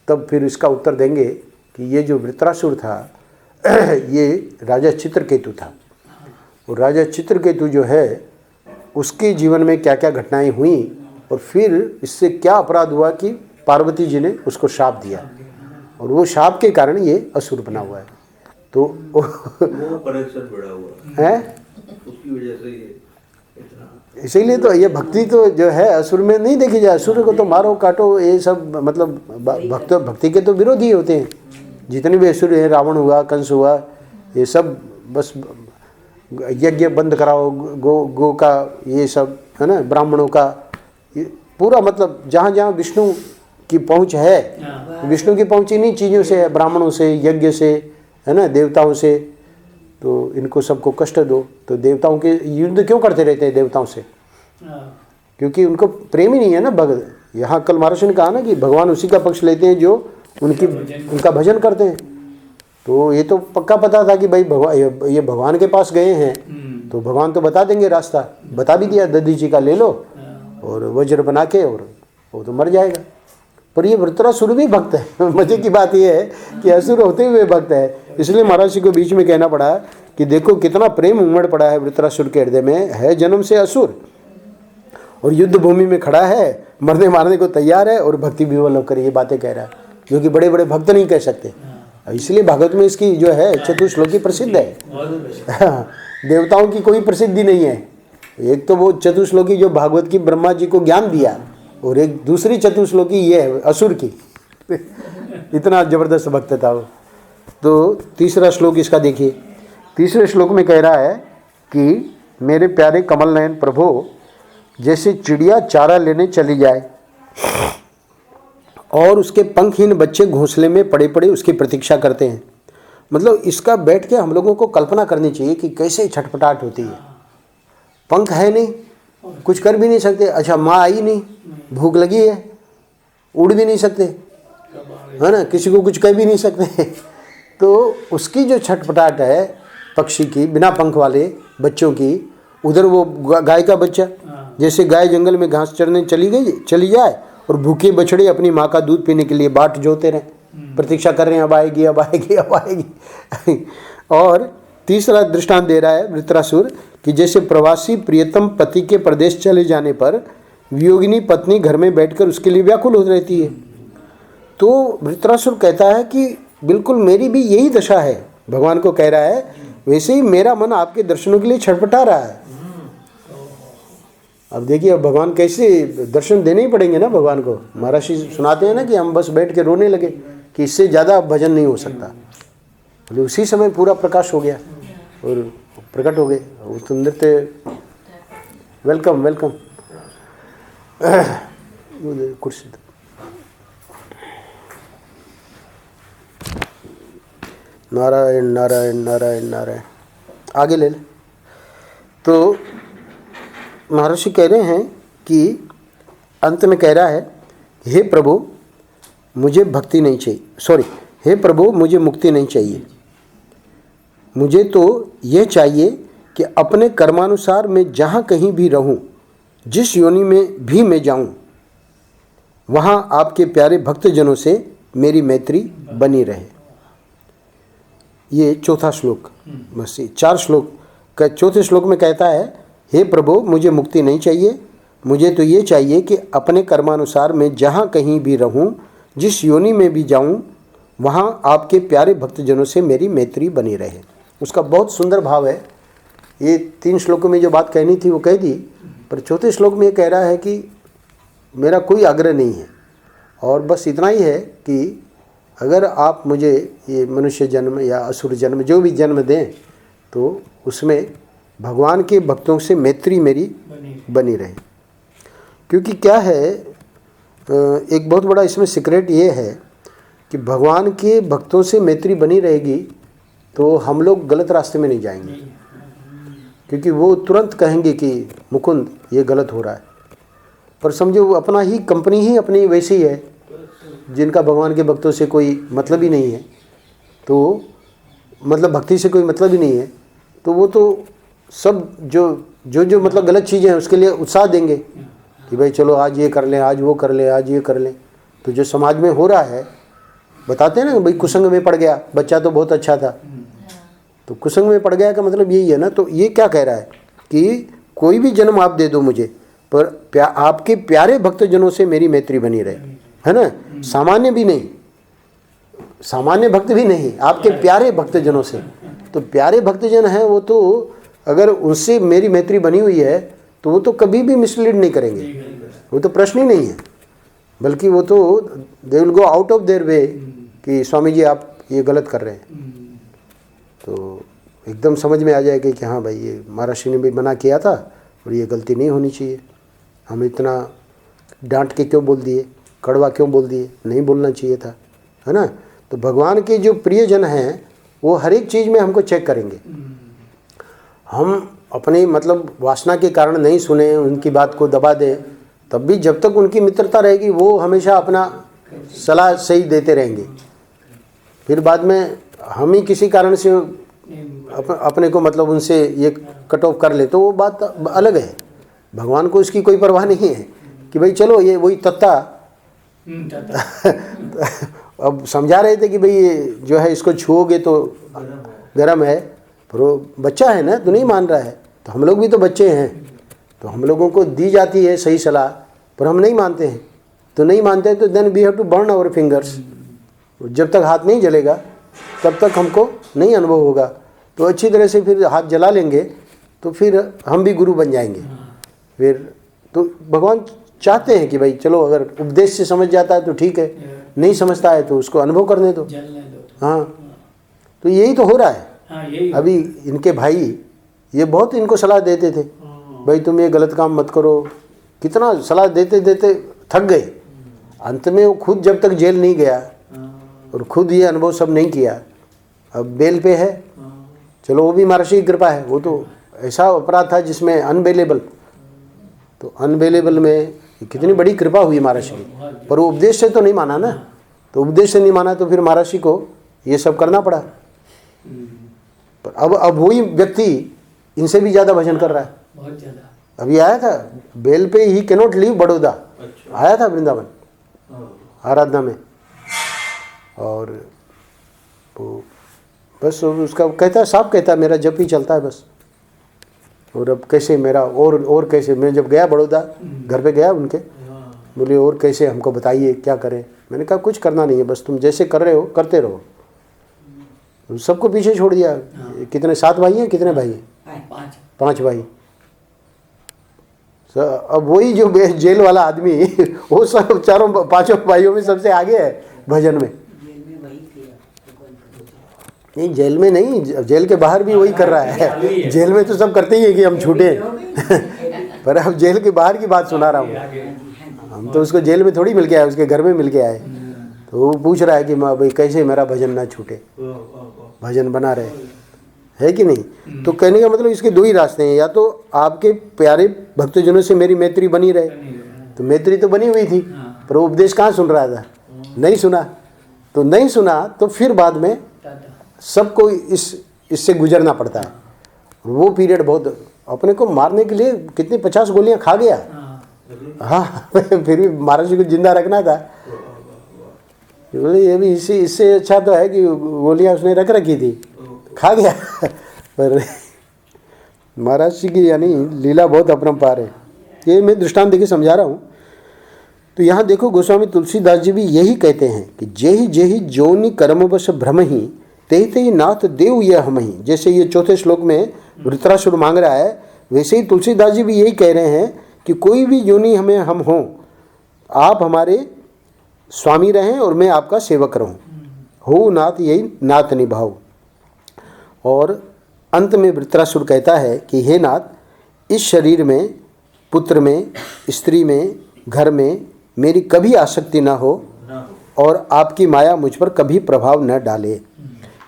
तब फिर इसका उत्तर देंगे कि ये जो वृत्रासुर था ये राजा चित्रकेतु था, और राजा चित्रकेतु जो है उसके जीवन में क्या क्या घटनाएं हुई, और फिर इससे क्या अपराध हुआ कि पार्वती जी ने उसको शाप दिया, और वो शाप के कारण ये असुर बना हुआ है। तो वो परीक्षण बड़ा हुआ है, उसकी वजह से ये इसीलिए तो ये भक्ति तो जो है असुर में नहीं देखी जाए। असुर को तो मारो काटो, ये सब मतलब भक्ति के तो विरोधी होते हैं। जितने भी असुर हैं, रावण हुआ, कंस हुआ, ये सब बस यज्ञ बंद कराओ, गो का ये सब है ना, ब्राह्मणों का ये पूरा, मतलब जहाँ जहाँ विष्णु की पहुँच है, विष्णु की पहुँच इन्हीं चीज़ों से है, ब्राह्मणों से, यज्ञ से, है ना, देवताओं से। तो इनको सबको कष्ट दो। तो देवताओं के युद्ध क्यों करते रहते हैं देवताओं से? क्योंकि उनको प्रेम ही नहीं है ना भगत। यहाँ कल महाराज ने कहा ना कि भगवान उसी का पक्ष लेते हैं जो उनका भजन करते हैं। तो ये तो पक्का पता था कि भाई ये भगवान के पास गए हैं तो भगवान तो बता देंगे रास्ता। बता भी दिया, दधी जी का ले लो और वज्र बना के, और वो तो मर जाएगा। पर ये वृत्रासुर भी भक्त है। मजे की बात ये है कि असुर होते हुए भक्त है। इसलिए महाराज जी को बीच में कहना पड़ा कि देखो कितना प्रेम उमड़ पड़ा है वृत्रासुर के हृदय में। है जन्म से असुर और युद्ध भूमि में खड़ा है, मरने मारने को तैयार है, और भक्ति विह्वल होकर ये बातें कह रहा है, जो कि बड़े बड़े भक्त नहीं कह सकते। इसलिए भागवत में इसकी जो है चतुश्लोकी प्रसिद्ध है। देवताओं की कोई प्रसिद्धि नहीं है, एक तो वो चतुश्लोकी जो भागवत की ब्रह्मा जी को ज्ञान दिया, और एक दूसरी चतुश्लोकी ये है असुर की। इतना जबरदस्त भक्त था वो। तो तीसरा श्लोक इसका देखिए। तीसरे श्लोक में कह रहा है कि मेरे प्यारे कमल नयन प्रभु, जैसे चिड़िया चारा लेने चली जाए और उसके पंखहीन बच्चे घोंसले में पड़े पड़े उसकी प्रतीक्षा करते हैं। मतलब इसका बैठ के हम लोगों को कल्पना करनी चाहिए कि कैसे छटपटाहट होती है। पंख है नहीं, कुछ कर भी नहीं सकते। अच्छा, माँ आई नहीं, भूख लगी है, उड़ भी नहीं सकते, है ना, किसी को कुछ कह भी नहीं सकते। तो उसकी जो छटपटाहट है पक्षी की, बिना पंख वाले बच्चों की, उधर वो गाय का बच्चा, जैसे गाय जंगल में घास चरने चली जाए और भूखे बछड़े अपनी माँ का दूध पीने के लिए बाट जोते रहें, प्रतीक्षा कर रहे हैं, अब आएगी अब आएगी अब आएगी। और तीसरा दृष्टांत दे रहा है वृत्रासुर कि जैसे प्रवासी प्रियतम पति के प्रदेश चले जाने पर वियोगिनी पत्नी घर में बैठकर उसके लिए व्याकुल हो रहती है। तो वृत्रासुर कहता है कि बिल्कुल मेरी भी यही दशा है। भगवान को कह रहा है वैसे ही मेरा मन आपके दर्शनों के लिए छटपटा रहा है। अब देखिए, अब भगवान कैसे दर्शन देने ही पड़ेंगे ना भगवान को। महाराज जी सुनाते हैं ना कि हम बस बैठ के रोने लगे कि इससे ज़्यादा भजन नहीं हो सकता। तो उसी समय पूरा प्रकाश हो गया और प्रकट हो गए। वो तो नृत्य, वेलकम वेलकम। कुर्सी नारायण नारायण नारायण नारायण। आगे ले ले। तो महर्षि कह रहे हैं कि अंत में कह रहा है, हे प्रभु मुझे भक्ति नहीं चाहिए, सॉरी, हे प्रभु मुझे मुक्ति नहीं चाहिए। मुझे तो यह चाहिए कि अपने कर्मानुसार मैं जहाँ कहीं भी रहूँ, जिस योनि में भी मैं जाऊँ, वहाँ आपके प्यारे भक्तजनों से मेरी मैत्री बनी रहे। ये चौथा श्लोक, बस ये 4 श्लोक का। चौथे श्लोक में कहता है, हे प्रभु मुझे मुक्ति नहीं चाहिए, मुझे तो ये चाहिए कि अपने कर्मानुसार मैं जहाँ कहीं भी रहूँ, जिस योनि में भी जाऊँ, वहाँ आपके प्यारे भक्तजनों से मेरी मैत्री बनी रहे। उसका बहुत सुंदर भाव है। ये 3 श्लोकों में जो बात कहनी थी वो कह दी, पर चौथे श्लोक में ये कह रहा है कि मेरा कोई आग्रह नहीं है, और बस इतना ही है कि अगर आप मुझे ये मनुष्य जन्म या असुर जन्म जो भी जन्म दें, तो उसमें भगवान के भक्तों से मैत्री मेरी बनी रहे। क्योंकि क्या है, एक बहुत बड़ा इसमें सीक्रेट ये है कि भगवान के भक्तों से मैत्री बनी रहेगी तो हम लोग गलत रास्ते में नहीं जाएंगे। क्योंकि वो तुरंत कहेंगे कि मुकुंद ये गलत हो रहा है। पर समझो वो अपना ही कंपनी ही अपनी वैसी है, जिनका भगवान के भक्तों से कोई मतलब ही नहीं है, तो मतलब भक्ति से कोई मतलब ही नहीं है, तो वो तो सब जो मतलब गलत चीज़ें हैं उसके लिए उत्साह देंगे कि भाई चलो आज ये कर लें, आज वो कर लें, आज ये कर लें। तो जो समाज में हो रहा है, बताते हैं ना भाई कुसंग में पड़ गया बच्चा तो बहुत अच्छा था, तो कुसंग में पड़ गया का मतलब यही है ना। तो ये क्या कह रहा है कि कोई भी जन्म आप दे दो मुझे, पर आपके प्यारे भक्तजनों से मेरी मैत्री बनी रहे, है ना। सामान्य भी नहीं, सामान्य भक्त भी नहीं, आपके प्यारे भक्तजनों से। तो प्यारे भक्तजन हैं वो तो अगर उनसे मेरी मैत्री बनी हुई है तो वो तो कभी भी मिसलीड नहीं करेंगे, वो तो प्रश्न ही नहीं है। बल्कि वो तो they will go out of their way कि स्वामी जी आप ये गलत कर रहे हैं। तो एकदम समझ में आ जाएगा कि हाँ भाई ये महाराष्ट्र ने भी मना किया था और ये गलती नहीं होनी चाहिए। हम इतना डांट के क्यों बोल दिए, कड़वा क्यों बोल दिए, नहीं बोलना चाहिए था, है ना। तो भगवान के जो प्रियजन हैं वो हर एक चीज़ में हमको चेक करेंगे। हम अपनी मतलब वासना के कारण नहीं सुने, उनकी बात को दबा दें, तब भी जब तक उनकी मित्रता रहेगी वो हमेशा अपना सलाह सही देते रहेंगे। फिर बाद में हम ही किसी कारण से अपने को मतलब उनसे ये कट ऑफ कर ले तो वो बात अलग है। भगवान को इसकी कोई परवाह नहीं है कि भाई चलो ये वही तत्ता अब समझा रहे थे कि भाई ये जो है इसको छुओगे तो गर्म है, पर वो बच्चा है ना, तो नहीं मान रहा है। तो हम लोग भी तो बच्चे हैं, तो हम लोगों को दी जाती है सही सलाह, पर हम नहीं मानते हैं। तो नहीं मानते हैं तो then we have to burn our fingers. जब तक हाथ नहीं जलेगा तब तक हमको नहीं अनुभव होगा। तो अच्छी तरह से फिर हाथ जला लेंगे तो फिर हम भी गुरु बन जाएंगे। फिर तो भगवान चाहते हैं कि भाई चलो अगर उपदेश से समझ जाता है तो ठीक है, नहीं समझता है तो उसको अनुभव करने दो। जलने दो। हाँ, तो यही तो हो रहा है। हाँ, यही अभी इनके भाई ये बहुत इनको सलाह देते थे, भाई तुम ये गलत काम मत करो, कितना सलाह देते देते थक गए। अंत में वो खुद जब तक जेल नहीं गया और खुद ये अनुभव सब नहीं किया, अब बेल पे है। चलो वो भी महर्षि की कृपा है, वो तो ऐसा अपराध था जिसमें अनबेलेबल, तो अनबेलेबल में कितनी बड़ी कृपा हुई महर्षि की। पर वो उपदेश से तो नहीं माना ना, तो उपदेश से नहीं माना तो फिर महर्षि को ये सब करना पड़ा। पर अब वही व्यक्ति इनसे भी ज़्यादा भजन कर रहा है। बहुत ज़्यादा। अभी आया था बेल पे, he can not leave Baroda, आया था वृंदावन आराधना में, और वो बस उसका कहता है, साफ कहता है मेरा जप ही चलता है बस। और अब कैसे मेरा और कैसे, मैं जब गया बड़ौदा घर पे गया उनके, बोले और कैसे हमको बताइए क्या करें। मैंने कहा कुछ करना नहीं है, बस तुम जैसे कर रहे हो करते रहो। सबको पीछे छोड़ दिया। कितने 7 भाई हैं, कितने भाई हैं? 5 भाई। अब वही जो जेल वाला आदमी वो सब चारों 5 भाइयों में सबसे आगे है भजन में। नहीं जेल में नहीं, जेल के बाहर भी वही कर रहा है। जेल में तो सब करते ही है कि हम छूटे पर अब जेल के बाहर की बात सुना रहा हूँ। हम तो उसको जेल में थोड़ी मिल के आए, उसके घर में मिल के आए। तो वो पूछ रहा है कि भाई कैसे मेरा भजन ना छूटे, भजन बना रहे, है कि नहीं। तो कहने का मतलब इसके 2 ही रास्ते हैं, या तो आपके प्यारे भक्तजनों से मेरी मैत्री बनी रहे, तो मैत्री तो बनी हुई थी, पर वो उपदेश कहाँ सुन रहा था, नहीं सुना। तो नहीं सुना तो फिर बाद में सबको इससे गुजरना पड़ता है। वो पीरियड बहुत, अपने को मारने के लिए कितनी 50 गोलियां खा गया। हाँ फिर भी महाराज जी को जिंदा रखना था। बोले ये भी इससे अच्छा तो है कि गोलियां उसने रख रखी थी, खा गया पर महाराज जी की यानी लीला बहुत अपरंपार है। ये मैं दृष्टांत देके समझा रहा हूँ। तो यहाँ देखो गोस्वामी तुलसीदास जी भी यही कहते हैं कि जेहि जेहि जोनि कर्मवश भ्रम ही तेहि तेहि नाथ देव यह हम ही। जैसे ये 4थे श्लोक में वृत्रासुर मांग रहा है, वैसे ही तुलसीदास जी भी यही कह रहे हैं कि कोई भी योनि हमें हम हों, आप हमारे स्वामी रहें और मैं आपका सेवक रहूं, हो नाथ यही नाथ निभाओ। और अंत में वृत्रासुर कहता है कि हे नाथ, इस शरीर में, पुत्र में, स्त्री में, घर में मेरी कभी आसक्ति ना हो और आपकी माया मुझ पर कभी प्रभाव न डाले।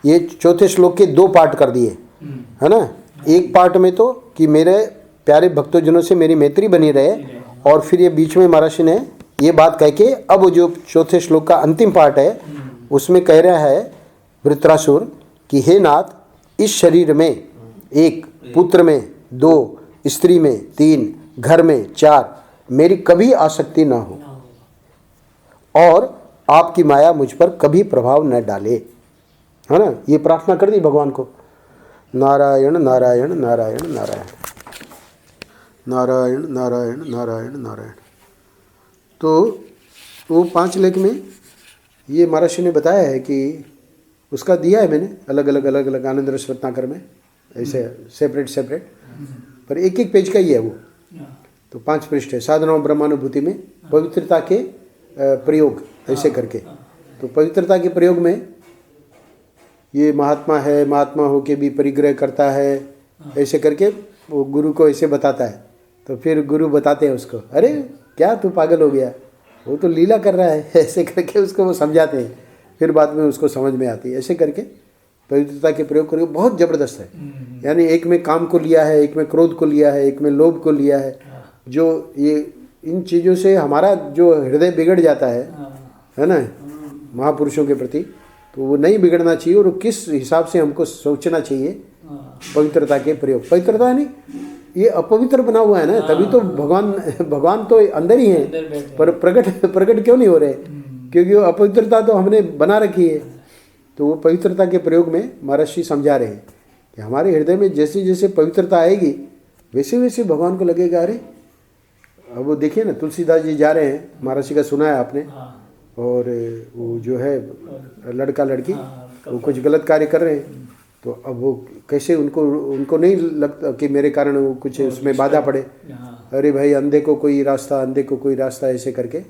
ये 4थे श्लोक के 2 पार्ट कर दिए, है ना। एक पार्ट में तो कि मेरे प्यारे भक्तजनों से मेरी मैत्री बनी रहे, और फिर ये बीच में महर्षि ने ये बात कह के अब जो 4थे श्लोक का अंतिम पार्ट है उसमें कह रहा है वृत्रासुर कि हे नाथ, इस शरीर में 1, पुत्र में 2, स्त्री में 3, घर में 4 मेरी कभी आसक्ति ना हो और आपकी माया मुझ पर कभी प्रभाव न डाले, है ना। ये प्रार्थना कर दी भगवान को। नारायण नारायण नारायण नारायण नारायण नारायण नारायण नारायण। तो वो 5 लेख में ये महर्षि ने बताया है कि उसका दिया है मैंने अलग अलग आनंद रस रत्नाकर में, ऐसे सेपरेट, पर एक पेज का ही है वो। तो 5 पृष्ठ है। साधना और ब्रह्मानुभूति में पवित्रता के प्रयोग ऐसे करके। तो पवित्रता के प्रयोग में ये महात्मा है, महात्मा होके भी परिग्रह करता है, ऐसे करके वो गुरु को ऐसे बताता है। तो फिर गुरु बताते हैं उसको, अरे क्या तू पागल हो गया, वो तो लीला कर रहा है, ऐसे करके उसको वो समझाते हैं। फिर बाद में उसको समझ में आती है। ऐसे करके पवित्रता के प्रयोग करके बहुत ज़बरदस्त है। यानी एक में काम को लिया है, एक में क्रोध को लिया है, एक में लोभ को लिया है। जो ये इन चीज़ों से हमारा जो हृदय बिगड़ जाता है ना महापुरुषों के प्रति, तो वो नहीं बिगड़ना चाहिए। और किस हिसाब से हमको सोचना चाहिए पवित्रता के प्रयोग। पवित्रता नहीं, ये अपवित्र बना हुआ है ना, तभी तो भगवान तो अंदर ही है, पर प्रकट क्यों नहीं हो रहे, क्योंकि वो अपवित्रता तो हमने बना रखी है। तो वो पवित्रता के प्रयोग में महर्षि समझा रहे हैं कि हमारे हृदय में जैसे जैसे पवित्रता आएगी वैसे वैसे भगवान को लगेगा अरे। अब वो देखिए ना, तुलसीदास जी जा रहे हैं, महर्षि का सुना है आपने, और वो जो है लड़का लड़की वो कुछ गलत कार्य कर रहे हैं, तो अब वो कैसे उनको नहीं लगता कि मेरे कारण वो कुछ उसमें बाधा पड़े। हाँ अरे भाई अंधे को कोई रास्ता ऐसे करके,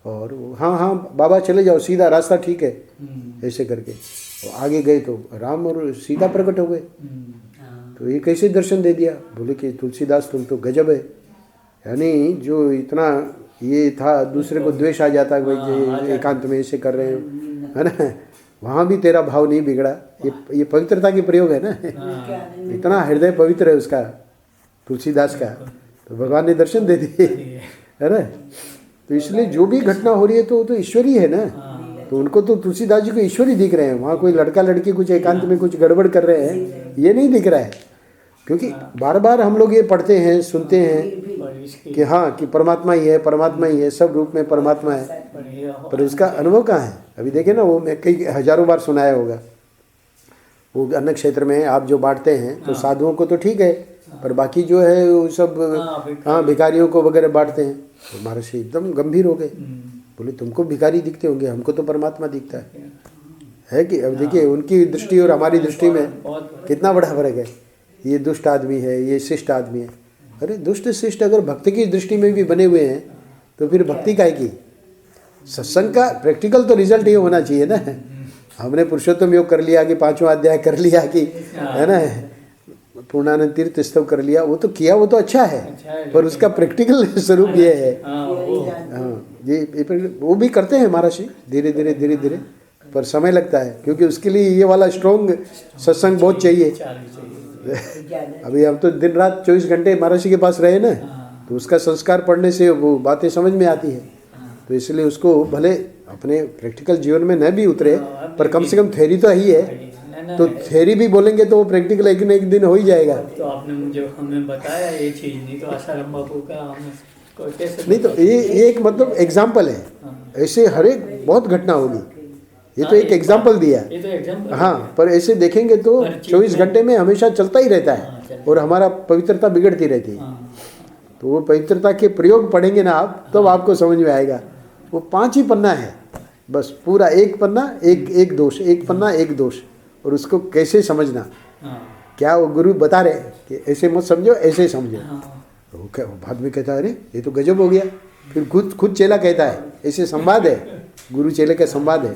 और हाँ हाँ बाबा चले जाओ, सीधा रास्ता ठीक है ऐसे करके। और आगे गए तो राम और सीता प्रकट हो गए। तो ये कैसे दर्शन दे दिया? बोले कि तुलसीदास तुम तो गजब है, यानी जो इतना ये था दूसरे को द्वेष आ जाता है भाई ये एकांत में ऐसे कर रहे हैं, है ना, वहाँ भी तेरा भाव नहीं बिगड़ा। ये पवित्रता की प्रयोग है ना, इतना हृदय पवित्र है उसका, तुलसीदास का, तो भगवान ने दर्शन दे दिए, है ना। तो इसलिए जो भी घटना हो रही है तो वो तो ईश्वरी है ना। तो उनको तो तुलसीदास जी को ईश्वरी दिख रहे हैं, वहाँ कोई लड़का लड़की कुछ एकांत में कुछ गड़बड़ कर रहे हैं ये नहीं दिख रहा है। क्योंकि बार बार हम लोग ये पढ़ते हैं सुनते हैं कि हाँ कि परमात्मा ही है, सब रूप में परमात्मा है, पर उसका अनुभव कहाँ है? अभी देखे ना, वो मैं कई हजारों बार सुनाया होगा, वो अन्न क्षेत्र में आप जो बांटते हैं तो साधुओं को तो ठीक है, पर बाकी जो है वो सब हाँ भिखारियों को वगैरह बांटते हैं। तो महर्षि एकदम गंभीर हो गए, बोले तुमको भिखारी दिखते होंगे, हमको तो परमात्मा दिखता है कि? अब देखिए उनकी दृष्टि और हमारी दृष्टि में कितना बड़ा फर्क है। ये दुष्ट आदमी है, ये शिष्ट आदमी है। अरे दुष्ट शिष्ट अगर भक्ति की दृष्टि में भी बने हुए हैं तो फिर भक्ति काहे की? सत्संग का प्रैक्टिकल तो रिजल्ट ये होना चाहिए ना। हमने पुरुषोत्तम योग कर लिया कि 5वां अध्याय कर लिया कि, है ना, पूर्णानंद तीर्थ स्तव कर लिया, वो तो किया, वो तो अच्छा है, पर उसका प्रैक्टिकल स्वरूप ये है। हाँ ये वो भी करते हैं महर्षि धीरे धीरे, पर समय लगता है, क्योंकि उसके लिए ये वाला स्ट्रॉन्ग सत्संग बहुत चाहिए। अभी हम तो दिन रात 24 घंटे महर्षि के पास रहे ना, तो उसका संस्कार पढ़ने से वो बातें समझ में आती है। तो इसलिए उसको भले अपने प्रैक्टिकल जीवन में न भी उतरे, पर कम से कम थ्योरी तो ही है। तो थ्योरी भी बोलेंगे तो वो प्रैक्टिकल एक न एक दिन हो ही जाएगा। तो आपने मुझे हमें बताया ये चीज़, नहीं तो आसाराम बापू का हमें कैसे नहीं, तो ये एक मतलब एग्जाम्पल है, ऐसे हर एक बहुत घटना होगी, ये तो एक एग्जाम्पल दिया। ये तो एग्जाम्पल हाँ, पर ऐसे देखेंगे तो 24 घंटे में हमेशा चलता ही रहता है, और हमारा पवित्रता बिगड़ती रहती है। तो वो पवित्रता के प्रयोग पढ़ेंगे ना आप, तब आपको समझ में आएगा। वो 5 ही पन्ना है बस, पूरा एक पन्ना, एक दोष, एक पन्ना एक दोष, और उसको कैसे समझना। क्या वो गुरु बता रहे कि ऐसे मत समझो, ऐसे समझो। वो क्या बाद में कहता है अरे ये तो गजब हो गया। फिर खुद चेला कहता है, ऐसे संवाद है, गुरु चेले का संवाद है।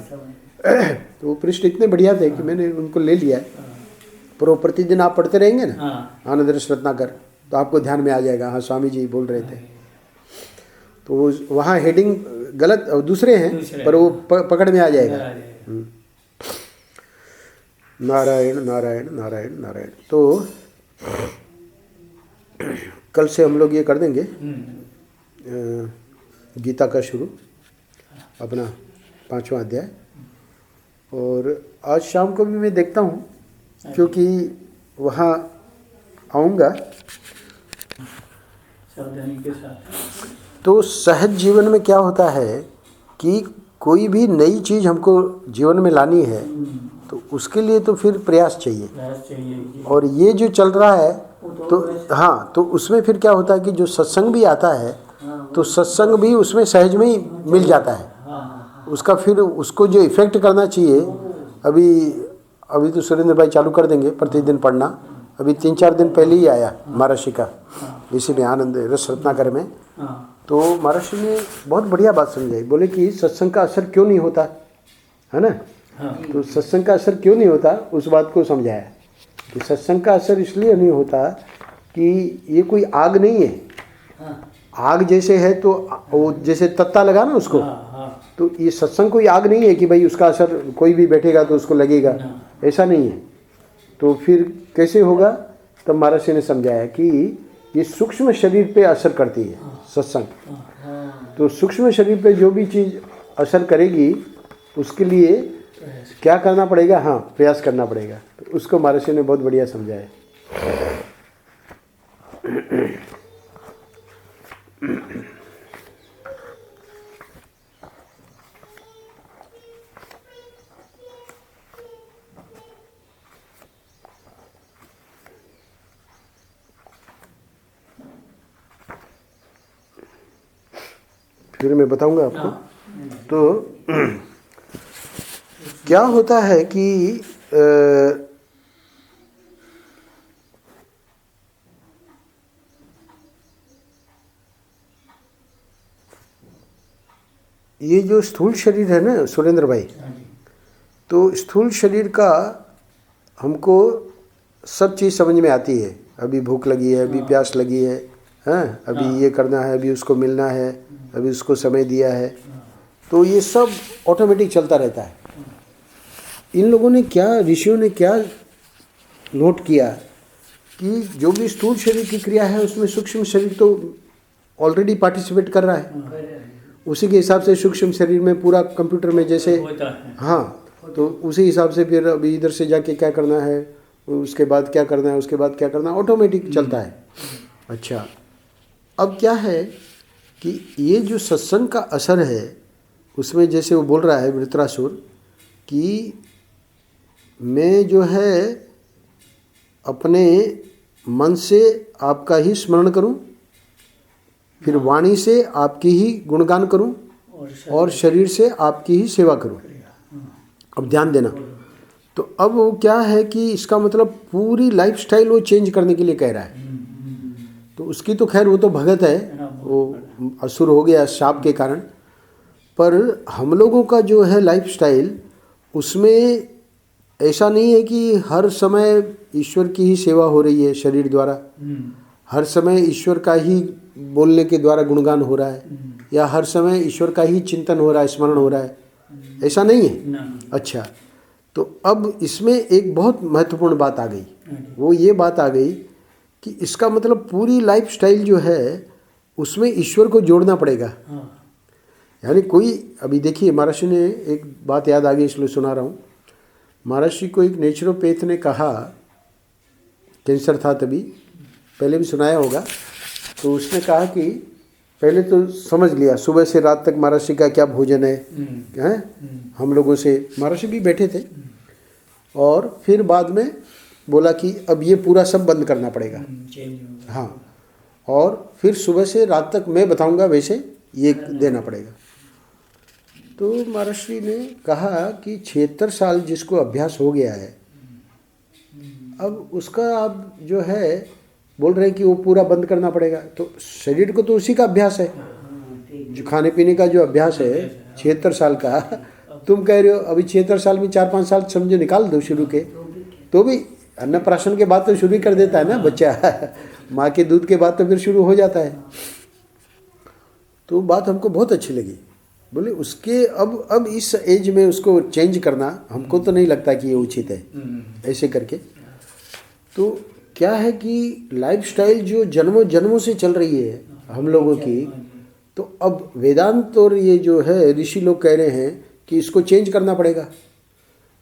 तो वो पृष्ठ इतने बढ़िया थे कि मैंने उनको ले लिया है। पर वो प्रतिदिन आप पढ़ते रहेंगे ना आनंद रस रत्नाकर, तो आपको ध्यान में आ जाएगा, हाँ स्वामी जी बोल रहे थे। तो वहाँ हेडिंग गलत दूसरे हैं, पर वो पकड़ में आ जाएगा। नारायण नारायण नारायण नारायण। तो कल से हम लोग ये कर देंगे गीता का शुरू, अपना 5वां अध्याय। और आज शाम को भी मैं देखता हूँ, क्योंकि वहाँ आऊँगा सावधानी के साथ। तो सहज जीवन में क्या होता है कि कोई भी नई चीज़ हमको जीवन में लानी है तो उसके लिए तो फिर प्रयास चाहिए। और ये जो चल रहा है तो हाँ, तो उसमें फिर क्या होता है कि जो सत्संग भी आता है तो सत्संग भी उसमें सहज में ही मिल जाता है। उसका फिर उसको जो इफ़ेक्ट करना चाहिए, अभी तो सुरेंद्र भाई चालू कर देंगे प्रतिदिन पढ़ना। अभी 3-4 दिन पहले ही आया महर्षि का, इसी में आनंद रस रत्नाकर में। तो महर्षि ने बहुत बढ़िया बात समझाई, बोले कि सत्संग का असर क्यों नहीं होता, है ना। तो सत्संग का असर क्यों नहीं होता, उस बात को समझाया कि सत्संग का असर इसलिए नहीं होता कि ये कोई आग नहीं है। आग जैसे है तो वो जैसे तत्ता लगा ना उसको, तो ये सत्संग कोई आग नहीं है कि भाई उसका असर कोई भी बैठेगा तो उसको लगेगा, ऐसा नहीं है। तो फिर कैसे होगा? तब महर्षि ने समझाया कि ये सूक्ष्म शरीर पे असर करती है सत्संग। तो सूक्ष्म शरीर पे जो भी चीज़ असर करेगी उसके लिए क्या करना पड़ेगा? हाँ, प्रयास करना पड़ेगा। तो उसको महर्षि ने बहुत बढ़िया समझाया। फिर मैं बताऊंगा आपको। तो क्या होता है कि ये जो स्थूल शरीर है ना सुरेंद्र भाई, हाँ जी। तो स्थूल शरीर का हमको सब चीज़ समझ में आती है। अभी भूख लगी है, अभी प्यास लगी है, हैं, अभी ये करना है, अभी उसको मिलना है, अभी उसको समय दिया है, तो ये सब ऑटोमेटिक चलता रहता है। इन लोगों ने क्या, ऋषियों ने क्या नोट किया कि जो भी स्थूल शरीर की क्रिया है उसमें सूक्ष्म शरीर तो ऑलरेडी पार्टिसिपेट कर रहा है। उसी के हिसाब से सूक्ष्म शरीर में पूरा कंप्यूटर में जैसे होता है। हाँ, तो उसी हिसाब से फिर अभी इधर से जाके क्या करना है, उसके बाद क्या करना है, उसके बाद क्या करना है, ऑटोमेटिक चलता है। अच्छा, अब क्या है कि ये जो सत्संग का असर है उसमें जैसे वो बोल रहा है वृत्रासुर कि मैं जो है अपने मन से आपका ही स्मरण करूं, फिर वाणी से आपकी ही गुणगान करूं और शरीर से आपकी ही सेवा करूं। अब ध्यान देना, तो अब वो क्या है कि इसका मतलब पूरी लाइफस्टाइल वो चेंज करने के लिए कह रहा है। तो उसकी तो खैर वो तो भगत है, वो असुर हो गया शाप के कारण, पर हम लोगों का जो है लाइफस्टाइल उसमें ऐसा नहीं है कि हर समय ईश्वर की ही सेवा हो रही है शरीर द्वारा, हर समय ईश्वर का ही बोलने के द्वारा गुणगान हो रहा है, या हर समय ईश्वर का ही चिंतन हो रहा है, स्मरण हो रहा है, ऐसा नहीं है। अच्छा, तो अब इसमें एक बहुत महत्वपूर्ण बात आ गई, वो ये बात आ गई कि इसका मतलब पूरी लाइफस्टाइल जो है उसमें ईश्वर को जोड़ना पड़ेगा। यानी कोई, अभी देखिए महर्षि ने एक बात याद आ गई इसलिए सुना रहा हूँ। महर्षि को एक नेचुरोपैथ ने कहा, कैंसर था तभी, पहले भी सुनाया होगा, तो उसने कहा कि पहले तो समझ लिया सुबह से रात तक महर्षि का क्या भोजन है, हम लोगों से महर्षि भी बैठे थे, और फिर बाद में बोला कि अब ये पूरा सब बंद करना पड़ेगा। हाँ, और फिर सुबह से रात तक मैं बताऊंगा वैसे ये देना पड़ेगा। तो महर्षि ने कहा कि 76 साल जिसको अभ्यास हो गया है, अब उसका आप जो है बोल रहे हैं कि वो पूरा बंद करना पड़ेगा, तो शरीर को तो उसी का अभ्यास है, जो खाने पीने का जो अभ्यास है 76 साल का। तुम कह रहे हो अभी 76 साल में 4-5 साल समझो निकाल दो शुरू के, तो भी अन्नप्राशन के बाद तो शुरू ही कर देता है ना बच्चा, माँ के दूध के बाद तो फिर शुरू हो जाता है। तो बात हमको बहुत अच्छी लगी, बोले उसके अब इस एज में उसको चेंज करना हमको तो नहीं लगता कि ये उचित है ऐसे करके। तो क्या है कि लाइफस्टाइल जो जन्मों जन्मों से चल रही है हम लोगों की, तो अब वेदांत और ये जो है ऋषि लोग कह रहे हैं कि इसको चेंज करना पड़ेगा।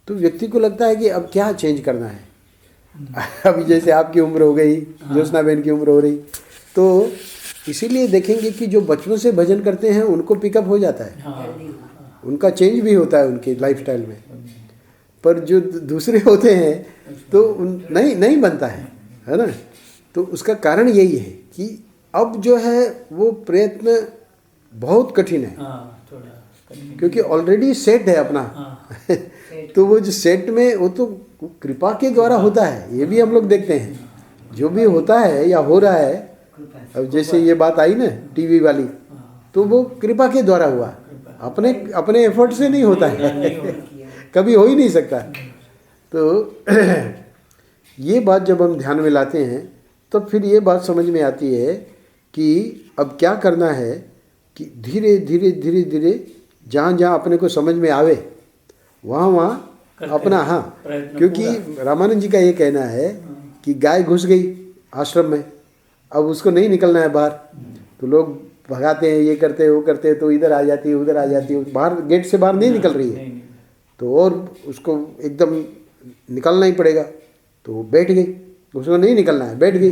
तो व्यक्ति को लगता है कि अब क्या चेंज करना है, अभी जैसे आपकी उम्र हो गई, ज्योत्सना बहन की उम्र हो रही, तो इसीलिए देखेंगे कि जो बचपन से भजन करते हैं उनको पिकअप हो जाता है, उनका चेंज भी होता है उनके लाइफस्टाइल में, पर जो दूसरे होते हैं तो नहीं बनता है ना। तो उसका कारण यही है कि अब जो है वो प्रयत्न बहुत कठिन है, क्योंकि ऑलरेडी सेट है अपना। तो वो जो सेट में वो तो कृपा के द्वारा होता है, ये भी हम लोग देखते हैं, जो भी होता है या हो रहा है, अब जैसे ये बात आई ना टीवी वाली, तो वो कृपा के द्वारा हुआ, अपने एफर्ट से नहीं होता है, कभी हो ही नहीं सकता। तो ये बात जब हम ध्यान में लाते हैं तो फिर ये बात समझ में आती है कि अब क्या करना है कि धीरे धीरे धीरे धीरे जहाँ जहाँ अपने को समझ में आवे वहाँ अपना, हाँ, क्योंकि रामानंद जी का ये कहना है कि गाय घुस गई आश्रम में, अब उसको नहीं निकलना है बाहर, तो लोग भगाते हैं, ये करते हैं वो करते हैं, तो इधर आ जाती है उधर आ जाती है, बाहर गेट से बाहर नहीं निकल रही है, तो और उसको एकदम निकलना ही पड़ेगा। तो वो बैठ गई, उसको नहीं निकलना है, बैठ गई।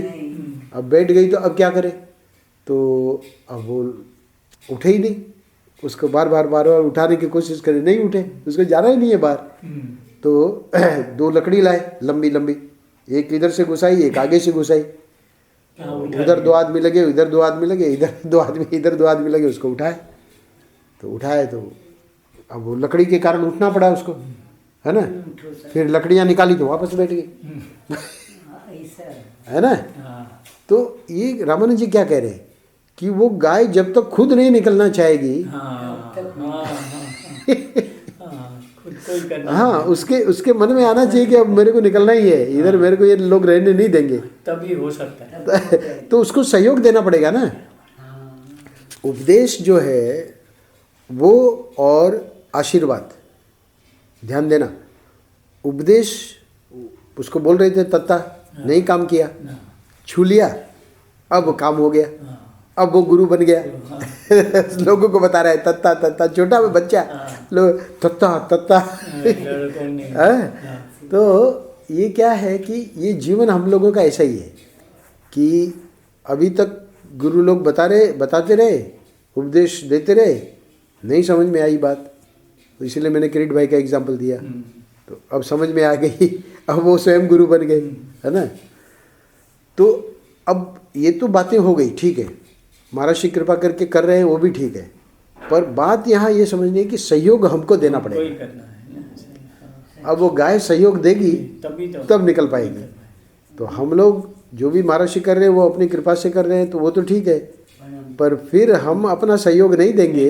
अब बैठ गई तो अब क्या करे, तो अब वो उठे ही नहीं, उसको बार बार उठाने की कोशिश करे, नहीं उठे, उसको जाना ही नहीं है बाहर। तो 2 लकड़ी लाए लंबी लंबी, एक इधर से घुसाई, एक आगे से घुसाई, उधर 2 आदमी लगे, इधर 2 आदमी लगे, इधर 2 आदमी, इधर 2 आदमी लगे, उसको उठाए। तो उठाए तो अब वो लकड़ी के कारण उठना पड़ा उसको, है ना। फिर लकड़ियाँ निकाली तो वापस बैठ गई, है ना। तो ये रामानंद जी क्या कह रहे हैं कि वो गाय जब तक खुद नहीं निकलना चाहेगी खुद को ही करना। हाँ, उसके मन में आना चाहिए कि अब मेरे को निकलना ही है इधर, मेरे को ये लोग रहने नहीं देंगे, तभी हो सकता है। तो उसको सहयोग देना पड़ेगा ना। उपदेश जो है वो और आशीर्वाद, ध्यान देना। उपदेश उसको बोल रहे थे तत्ता, नहीं काम किया, छू लिया, अब काम हो गया, अब वो गुरु बन गया। लोगों को बता रहा है तत्ता तत्ता, छोटा बच्चा लोग तत्ता तत्ता। तो ये क्या है कि ये जीवन हम लोगों का ऐसा ही है कि अभी तक गुरु लोग बताते रहे, उपदेश देते रहे, नहीं समझ में आई बात, तो इसलिए मैंने किरीट भाई का एग्जाम्पल दिया, तो अब समझ में आ गई, अब वो स्वयं गुरु बन गए, है ना। तो अब ये तो बातें हो गई, ठीक है, महाराज श्री कृपा करके कर रहे हैं, वो भी ठीक है, पर बात यहाँ ये समझनी है कि सहयोग हमको देना पड़ेगा। अब वो गाय सहयोग देगी तब निकल पाएगी। तो हम लोग जो भी महाराज श्री कर रहे हैं वो अपनी कृपा से कर रहे हैं, तो वो तो ठीक है, पर फिर हम अपना सहयोग नहीं देंगे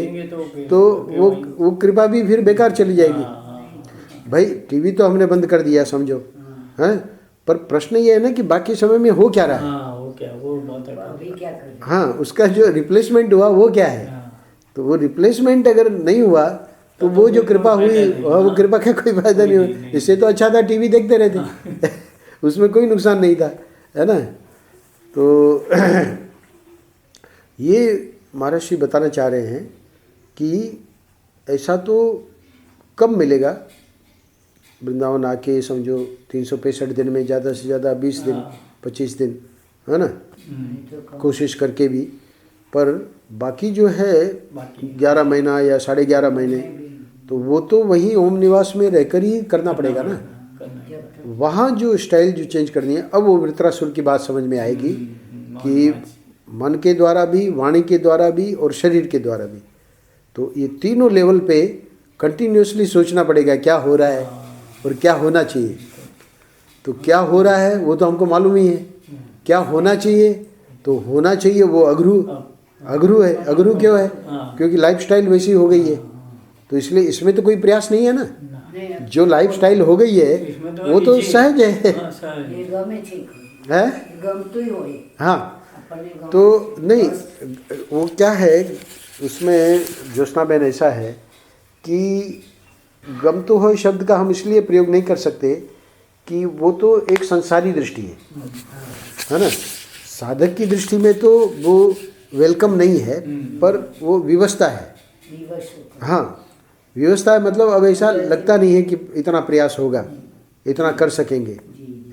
तो वो कृपा भी फिर बेकार चली जाएगी। भाई टीवी तो हमने बंद कर दिया समझो, हैं, पर प्रश्न ये है ना कि बाकी समय में हो क्या रहा है। हाँ, उसका जो रिप्लेसमेंट हुआ वो क्या है। तो वो रिप्लेसमेंट अगर नहीं हुआ तो वो जो कृपा हुई वो कृपा का कोई फायदा नहीं हुआ। इससे तो अच्छा था टीवी देखते रहते उसमें कोई नुकसान नहीं था, है ना। तो ये महाराज श्री बताना चाह रहे हैं कि ऐसा तो कब मिलेगा, वृंदावन आके समझो 365 दिन में ज़्यादा से ज़्यादा 20 दिन 25 दिन, है ना, कोशिश करके भी, पर बाकी जो है 11 महीना या 11.5 महीने तो वो तो वहीं ओम निवास में रहकर ही करना पड़ेगा ना। वहाँ जो स्टाइल जो चेंज करनी है, अब वो वृत्रासुर की बात समझ में आएगी कि मन के द्वारा भी, वाणी के द्वारा भी और शरीर के द्वारा भी, तो ये तीनों लेवल पे कंटिन्यूसली सोचना पड़ेगा क्या हो रहा है और क्या होना चाहिए। तो क्या हो रहा है वो तो हमको मालूम ही है, क्या होना चाहिए, तो होना चाहिए वो अघरू है। अघरू क्यों है? क्योंकि लाइफस्टाइल वैसी हो गई है, तो इसलिए इसमें तो कोई प्रयास नहीं है ना। जो लाइफस्टाइल हो गई है वो तो सहज है। हाँ, तो नहीं, वो क्या है उसमें ज्योत्सना बहन ऐसा है कि गम तो हो शब्द का हम इसलिए प्रयोग नहीं कर सकते कि वो तो एक संसारी दृष्टि है ना। साधक की दृष्टि में तो वो वेलकम नहीं है, पर वो विवशता है। हाँ, विवशता है, मतलब अब ऐसा लगता नहीं है कि इतना प्रयास होगा, इतना कर सकेंगे,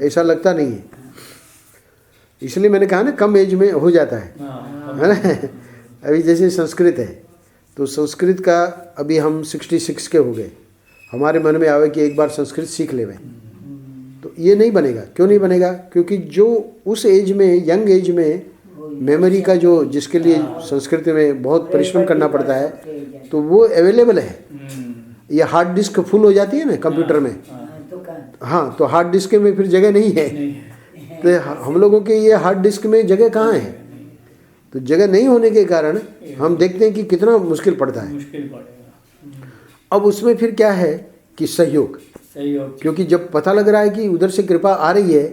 ऐसा लगता नहीं है। इसलिए मैंने कहा ना कम एज में हो जाता है ना। अभी जैसे संस्कृत है, तो संस्कृत का अभी हम 66 के हो गए, हमारे मन में आवे कि एक बार संस्कृत सीख लेवे, तो ये नहीं बनेगा। क्यों नहीं बनेगा? क्योंकि जो उस एज में, यंग एज में मेमोरी का जो, जिसके लिए संस्कृत में बहुत परिश्रम करना पड़ता है, तो वो अवेलेबल है। ये हार्ड डिस्क फुल हो जाती है ना कंप्यूटर में, हाँ, तो हार्ड डिस्क में फिर जगह नहीं है। तो हम लोगों के ये हार्ड डिस्क में जगह कहाँ है? तो जगह नहीं होने के कारण हम देखते हैं कि कितना मुश्किल पड़ता है। अब उसमें फिर क्या है कि सहयोग, क्योंकि जब पता लग रहा है कि उधर से कृपा आ रही है,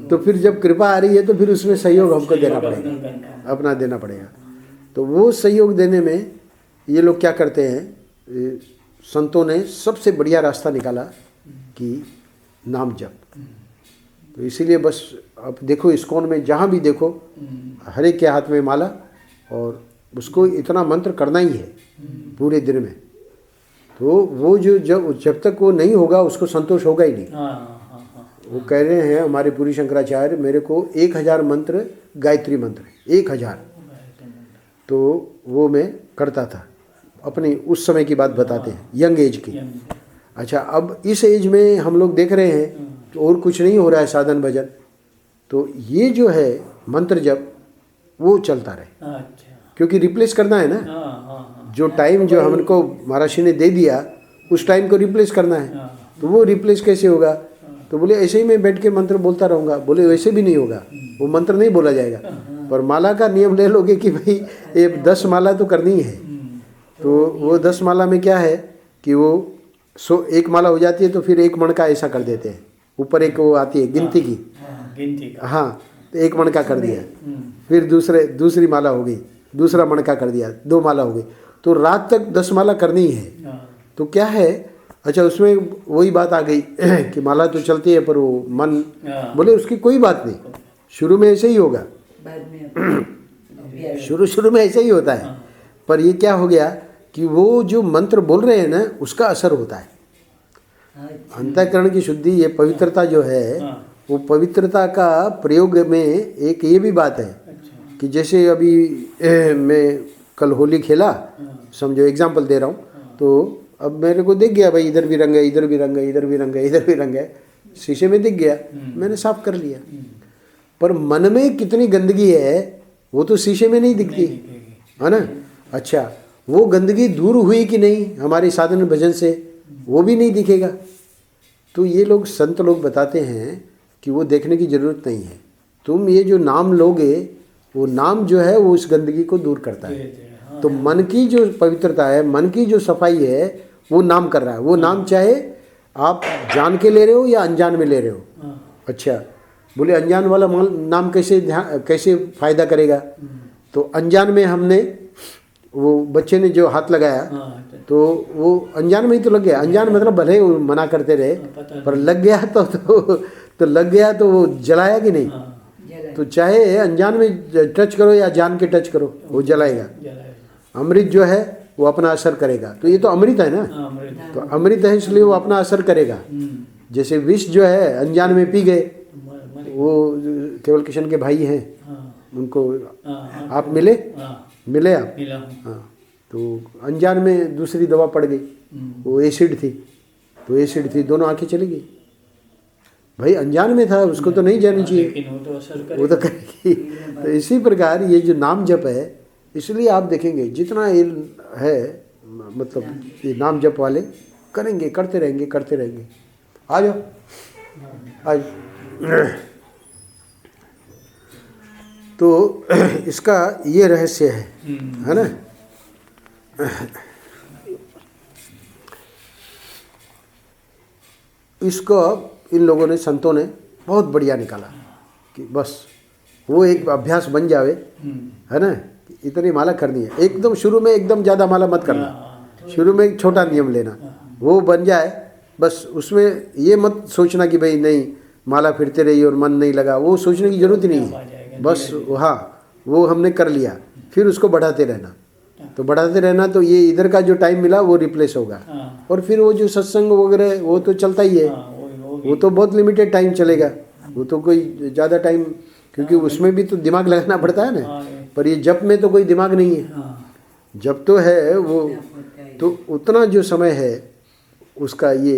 तो फिर जब कृपा आ रही है तो फिर उसमें सहयोग हमको देना पड़ेगा, अपना देना पड़ेगा। तो वो सहयोग देने में ये लोग क्या करते हैं, संतों ने सबसे बढ़िया रास्ता निकाला कि नाम जप। तो इसीलिए बस अब देखो इस्कॉन में जहाँ भी देखो हर एक के हाथ में माला, और उसको इतना मंत्र करना ही है पूरे दिन में। तो वो जो जब तक वो नहीं होगा उसको संतोष होगा ही नहीं। वो कह रहे हैं हमारे पूरी शंकराचार्य, मेरे को 1000 मंत्र, गायत्री मंत्र 1000, तो वो मैं करता था। अपनी उस समय की बात बताते हैं, यंग एज की। अच्छा, अब इस एज में हम लोग देख रहे हैं कि और कुछ नहीं हो रहा है साधन भजन, तो ये जो है मंत्र जप वो चलता रहे, क्योंकि रिप्लेस करना है ना। जो टाइम जो हमको महाराज ने दे दिया उस टाइम को रिप्लेस करना है। तो वो रिप्लेस कैसे होगा? तो बोले ऐसे ही मैं बैठ के मंत्र बोलता रहूँगा। बोले वैसे भी नहीं होगा, वो मंत्र नहीं बोला जाएगा। पर माला का नियम ले लोगे कि भाई ये 10 माला तो करनी है, तो वो 10 माला में क्या है कि वो एक माला हो जाती है तो फिर एक मणका ऐसा कर देते हैं, ऊपर एक वो आती है गिनती की, गिनती का। हाँ, तो एक मणका कर दिया, हम्म, फिर दूसरी माला हो गई, दूसरा मणका कर दिया, 2 माला हो गई, तो रात तक 10 माला करनी है। हाँ, तो क्या है, अच्छा उसमें वही बात आ गई कि माला तो चलती है पर वो मन, हाँ। बोले उसकी कोई बात नहीं, शुरू में ऐसे ही होगा, बाद में शुरू में ऐसे ही होता है, पर ये क्या हो गया कि वो जो मंत्र बोल रहे हैं ना उसका असर होता है। अंतःकरण की शुद्धि, ये पवित्रता जो है, हाँ। वो पवित्रता का प्रयोग में एक ये भी बात है अच्छा। कि जैसे अभी मैं कल होली खेला, समझो एग्जाम्पल दे रहा हूँ, तो अब मेरे को दिख गया भाई इधर भी रंग है, इधर भी रंग है, इधर भी रंग है, इधर भी रंग है, शीशे में दिख गया, मैंने साफ कर लिया। पर मन में कितनी गंदगी है वो तो शीशे में नहीं दिखती, है ना। अच्छा, वो गंदगी दूर हुई कि नहीं हमारे साधन भजन से, वो भी नहीं दिखेगा। तो ये लोग संत लोग बताते हैं कि वो देखने की ज़रूरत नहीं है, तुम ये जो नाम लोगे, वो नाम जो है वो उस गंदगी को दूर करता है। तो मन की जो पवित्रता है, मन की जो सफाई है, वो नाम कर रहा है। वो नाम चाहे आप जान के ले रहे हो या अनजान में ले रहे हो। अच्छा, बोले अनजान वाला नाम कैसे फ़ायदा करेगा, तो अनजान में हमने, वो बच्चे ने जो हाथ लगाया, तो वो अनजान में ही तो लग गया। अनजान मतलब भले वो मना करते रहे, पर लग गया तो लग गया, तो वो जलाया कि नहीं। तो चाहे अनजान में टच करो या जान के टच करो, वो जलाएगा। अमृत जो है वो अपना असर करेगा, तो ये तो अमृत है ना, तो अमृत है इसलिए वो अपना असर करेगा। जैसे विष जो है अनजान में पी गए, वो केवल किशन के भाई हैं, उनको आप मिले आप, हाँ, तो अनजान में दूसरी दवा पड़ गई, वो एसिड थी, दोनों आंखें चली गई। भाई अनजान में था, उसको तो नहीं जानी चाहिए, लेकिन वो तो करेगी। तो इसी प्रकार ये जो नाम जप है, इसलिए आप देखेंगे जितना ये है, मतलब ये नाम जप वाले करेंगे, करते रहेंगे। आ जाओ आज। तो इसका ये रहस्य है ना। इसको इन लोगों ने, संतों ने बहुत बढ़िया निकाला कि बस वो एक अभ्यास बन जावे, है ना। इतनी माला करनी है, एकदम शुरू में एकदम ज़्यादा माला मत करना, शुरू में एक छोटा नियम लेना, वो बन जाए बस। उसमें ये मत सोचना कि भाई नहीं माला फिरते रही और मन नहीं लगा, वो सोचने की जरूरत ही नहीं है। बस हाँ, वो हमने कर लिया, फिर उसको बढ़ाते रहना, तो बढ़ाते रहना, तो ये इधर का जो टाइम मिला वो रिप्लेस होगा। और फिर वो जो सत्संग वगैरह वो तो चलता ही है, वो तो बहुत लिमिटेड टाइम चलेगा, वो तो कोई ज़्यादा टाइम, क्योंकि उसमें भी तो दिमाग लगाना पड़ता है ना। पर ये जप में तो कोई दिमाग नहीं है, जब तो है वो, तो उतना जो समय है उसका ये।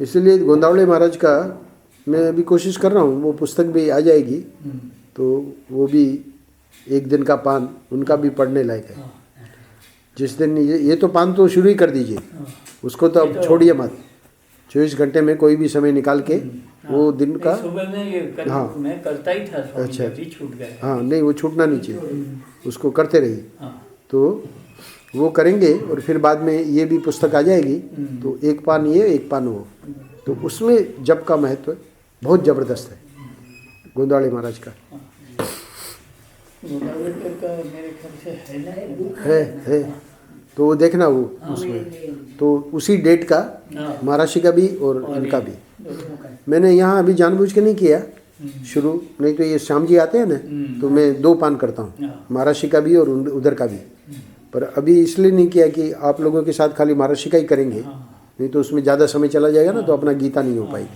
इसलिए गोंदावले महाराज का मैं अभी कोशिश कर रहा हूँ, वो पुस्तक भी आ जाएगी, तो वो भी एक दिन का पान उनका भी पढ़ने लायक है। जिस दिन ये तो पान तो शुरू ही कर दीजिए, उसको तो अब छोड़िए मत। 24 घंटे में कोई भी समय निकाल के वो दिन का, सुबह में ये हाँ, मैं करता ही था, अच्छा, छूट गया। हाँ नहीं, वो छूटना नहीं चाहिए, उसको करते रहिए। तो वो करेंगे और फिर बाद में ये भी पुस्तक आ जाएगी, तो एक पान ये एक पान वो, तो उसमें जप का महत्व बहुत ज़बरदस्त है गोंदावले महाराज का। मेरे ख्याल से है ना, है तो वो देखना वो उसमें, तो उसी डेट का महाराष्ट्र का भी और इनका भी। मैंने यहाँ अभी जानबूझ के नहीं किया शुरू, नहीं तो ये श्याम जी आते हैं ना, तो मैं 2 पान करता हूँ, महाराष्ट्र का भी और उधर का भी। पर अभी इसलिए नहीं किया कि आप लोगों के साथ खाली महाराष्ट्र का ही करेंगे, नहीं तो उसमें ज़्यादा समय चला जाएगा ना, तो अपना गीता नहीं हो पाएगी।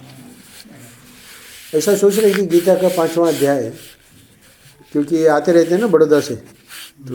ऐसा सोच रहे हैं कि गीता का 5वां अध्याय है, क्योंकि ये आते रहते हैं ना बड़ौदा से, तो